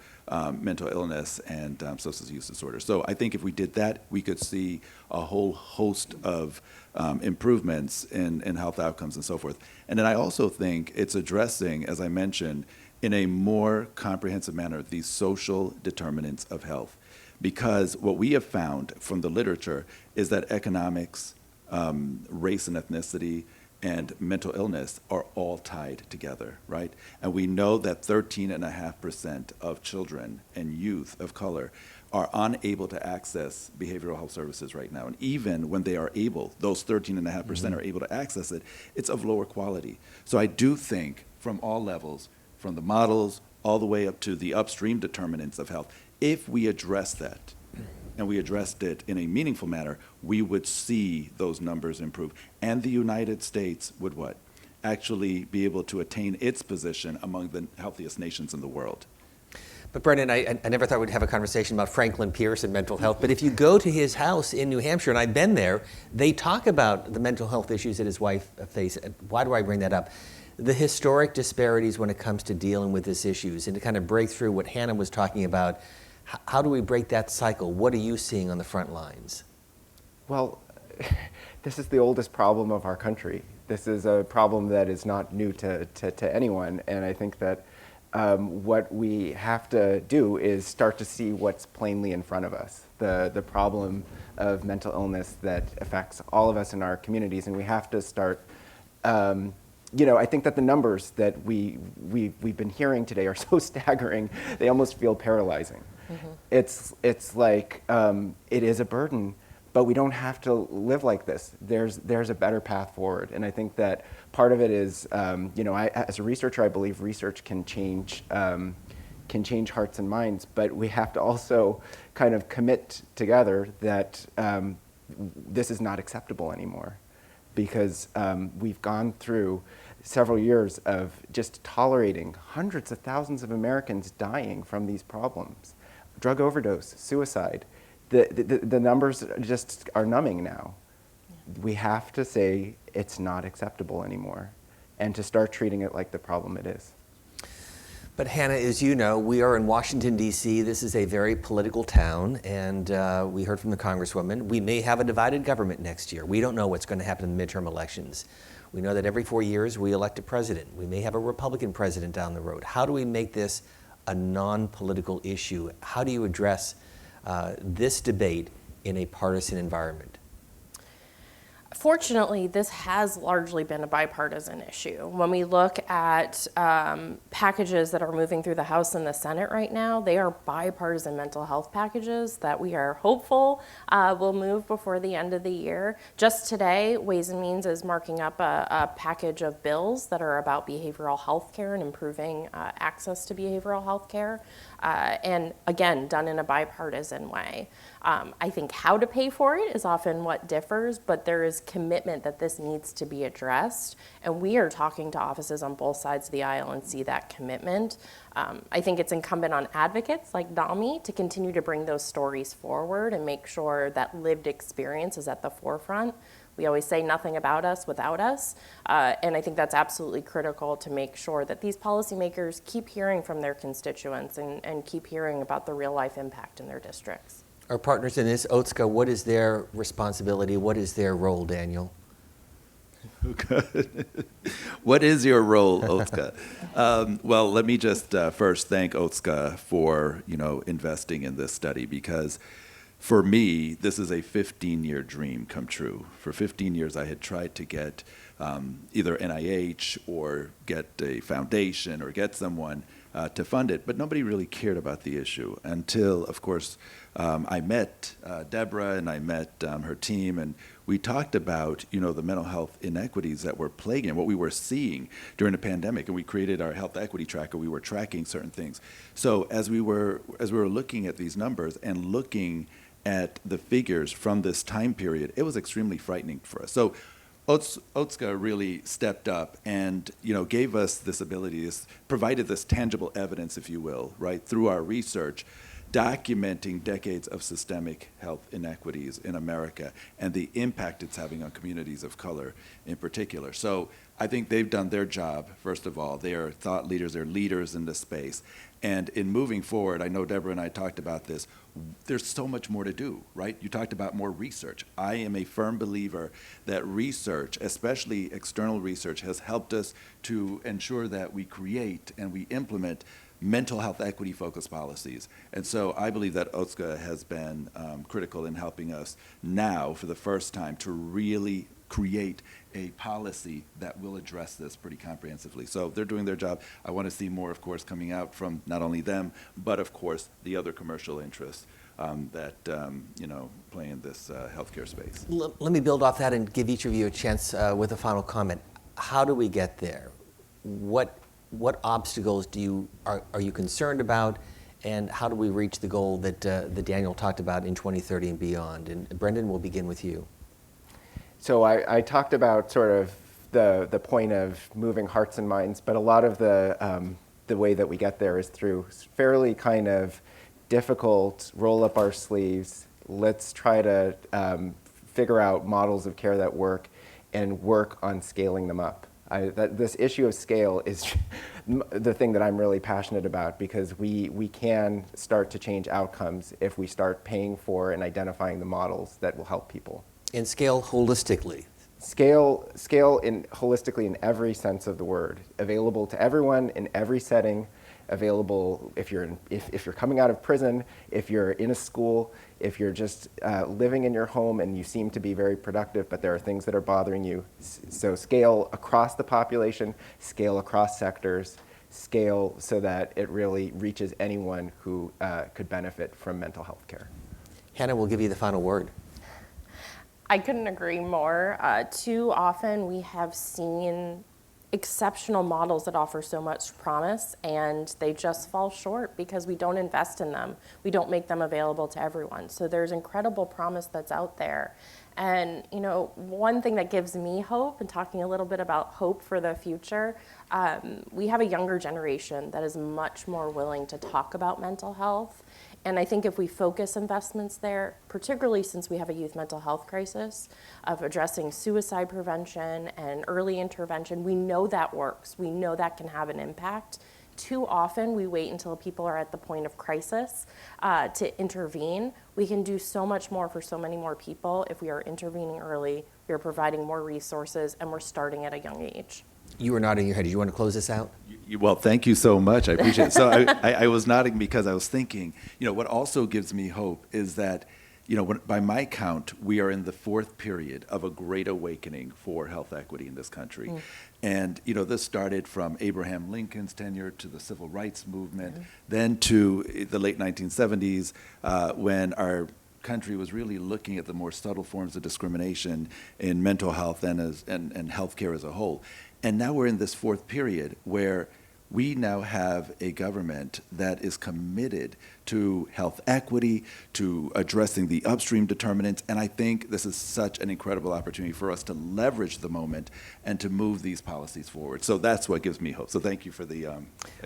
mental illness and substance use disorder. So I think if we did that, we could see a whole host of improvements in health outcomes and so forth. And then I also think it's addressing, as I mentioned, in a more comprehensive manner, these social determinants of health. Because what we have found from the literature is that economics, race and ethnicity, and mental illness are all tied together, right? And we know that 13.5% of children and youth of color are unable to access behavioral health services right now. And even when they are able, those 13.5% are able to access it, it's of lower quality. So I do think from all levels, from the models all the way up to the upstream determinants of health, if we address that, and we addressed it in a meaningful manner, we would see those numbers improve. And the United States would what? Actually be able to attain its position among the healthiest nations in the world. But Brendan, I never thought we'd have a conversation about Franklin Pierce and mental health, but if you go to his house in New Hampshire, and I've been there, they talk about the mental health issues that his wife faces. Why do I bring that up? The historic disparities when it comes to dealing with these issues, and to kind of break through what Hannah was talking about. How do we break that cycle? What are you seeing on the front lines? Well, this is the oldest problem of our country. This is a problem that is not new to anyone, and I think that what we have to do is start to see what's plainly in front of us, the problem of mental illness that affects all of us in our communities, and we have to start. I think that the numbers that we've been hearing today are so staggering, they almost feel paralyzing. It's like it is a burden, but we don't have to live like this. There's a better path forward, and I think that part of it is, as a researcher, I believe research can change hearts and minds, but we have to also kind of commit together that this is not acceptable anymore, because we've gone through several years of just tolerating hundreds of thousands of Americans dying from these problems. Drug overdose, suicide, the numbers just are numbing now. We have to say it's not acceptable anymore, and to start treating it like the problem it is. But Hannah, as you know, we are in Washington, D.C. This is a very political town, and we heard from the Congresswoman. We may have a divided government next year. We don't know what's going to happen in the midterm elections. We know that every 4 years we elect a president. We may have a Republican president down the road. How do we make this a non-political issue? How do you address this debate in a partisan environment? Fortunately, this has largely been a bipartisan issue. When we look at packages that are moving through the House and the Senate right now, they are bipartisan mental health packages that we are hopeful will move before the end of the year. Just today, Ways and Means is marking up a package of bills that are about behavioral health care and improving access to behavioral health care. And again, done in a bipartisan way. I think how to pay for it is often what differs, but there is commitment that this needs to be addressed. And we are talking to offices on both sides of the aisle and see that commitment. I think it's incumbent on advocates like NAMI to continue to bring those stories forward and make sure that lived experience is at the forefront. We always say nothing about us without us, and I think that's absolutely critical to make sure that these policymakers keep hearing from their constituents and keep hearing about the real life impact in their districts. Our partners in this, Otsuka, what is their responsibility? What is their role, Daniel? What is your role, Otsuka? Well, let me just first thank Otsuka for investing in this study, because for me, this is a 15-year dream come true. For 15 years, I had tried to get either NIH or get a foundation or get someone to fund it, but nobody really cared about the issue until, of course, I met Deborah and I met her team, and we talked about the mental health inequities that were plaguing what we were seeing during the pandemic, and we created our health equity tracker. We were tracking certain things. So as we were looking at these numbers and looking at the figures from this time period, it was extremely frightening for us. So Otsuka really stepped up and gave us this ability, provided this tangible evidence, if you will, right, through our research, documenting decades of systemic health inequities in America and the impact it's having on communities of color in particular. So I think they've done their job, first of all. They are thought leaders, they're leaders in this space. And in moving forward, I know Deborah and I talked about this, there's so much more to do, right? You talked about more research. I am a firm believer that research, especially external research, has helped us to ensure that we create and we implement mental health equity focused policies. And so I believe that Otsuka has been critical in helping us now for the first time to really create a policy that will address this pretty comprehensively. So they're doing their job. I want to see more, of course, coming out from not only them, but of course the other commercial interests that play in this healthcare space. Let me build off that and give each of you a chance with a final comment. How do we get there? What obstacles are you concerned about, and how do we reach the goal that Daniel talked about in 2030 and beyond? And Brendan, we'll begin with you. So I talked about sort of the point of moving hearts and minds, but a lot of the way that we get there is through fairly kind of difficult, roll up our sleeves, let's try to figure out models of care that work and work on scaling them up. This issue of scale is the thing that I'm really passionate about, because we can start to change outcomes if we start paying for and identifying the models that will help people. And scale holistically. Scale holistically in every sense of the word, available to everyone in every setting, available if you're coming out of prison, if you're in a school, if you're just living in your home and you seem to be very productive, but there are things that are bothering you. So scale across the population, scale across sectors, scale so that it really reaches anyone who could benefit from mental health care. Hannah will give you the final word. I couldn't agree more. Too often we have seen exceptional models that offer so much promise, and they just fall short because we don't invest in them. We don't make them available to everyone. So there's incredible promise that's out there. And one thing that gives me hope, and talking a little bit about hope for the future, we have a younger generation that is much more willing to talk about mental health. And I think if we focus investments there, particularly since we have a youth mental health crisis, of addressing suicide prevention and early intervention, we know that works. We know that can have an impact. Too often we wait until people are at the point of crisis to intervene. We can do so much more for so many more people if we are intervening early, we are providing more resources, and we're starting at a young age. You were nodding your head. Do you want to close this out? Well, thank you so much. I appreciate it. So I was nodding because I was thinking, what also gives me hope is that by my count, we are in the fourth period of a great awakening for health equity in this country. And, this started from Abraham Lincoln's tenure to the civil rights movement, then to the late 1970s, when our country was really looking at the more subtle forms of discrimination in mental health and healthcare as a whole. And now we're in this fourth period where we now have a government that is committed to health equity, to addressing the upstream determinants, and I think this is such an incredible opportunity for us to leverage the moment and to move these policies forward. So that's what gives me hope. So thank you for the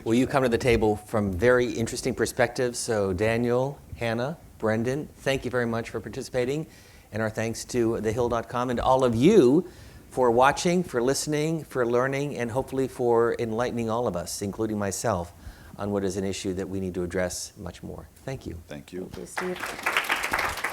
Well, you come to the table from very interesting perspectives. So Daniel, Hannah, Brendan, thank you very much for participating, and our thanks to thehill.com and all of you for watching, for listening, for learning, and hopefully for enlightening all of us, including myself, on what is an issue that we need to address much more. Thank you. Thank you. Thank you, Steve.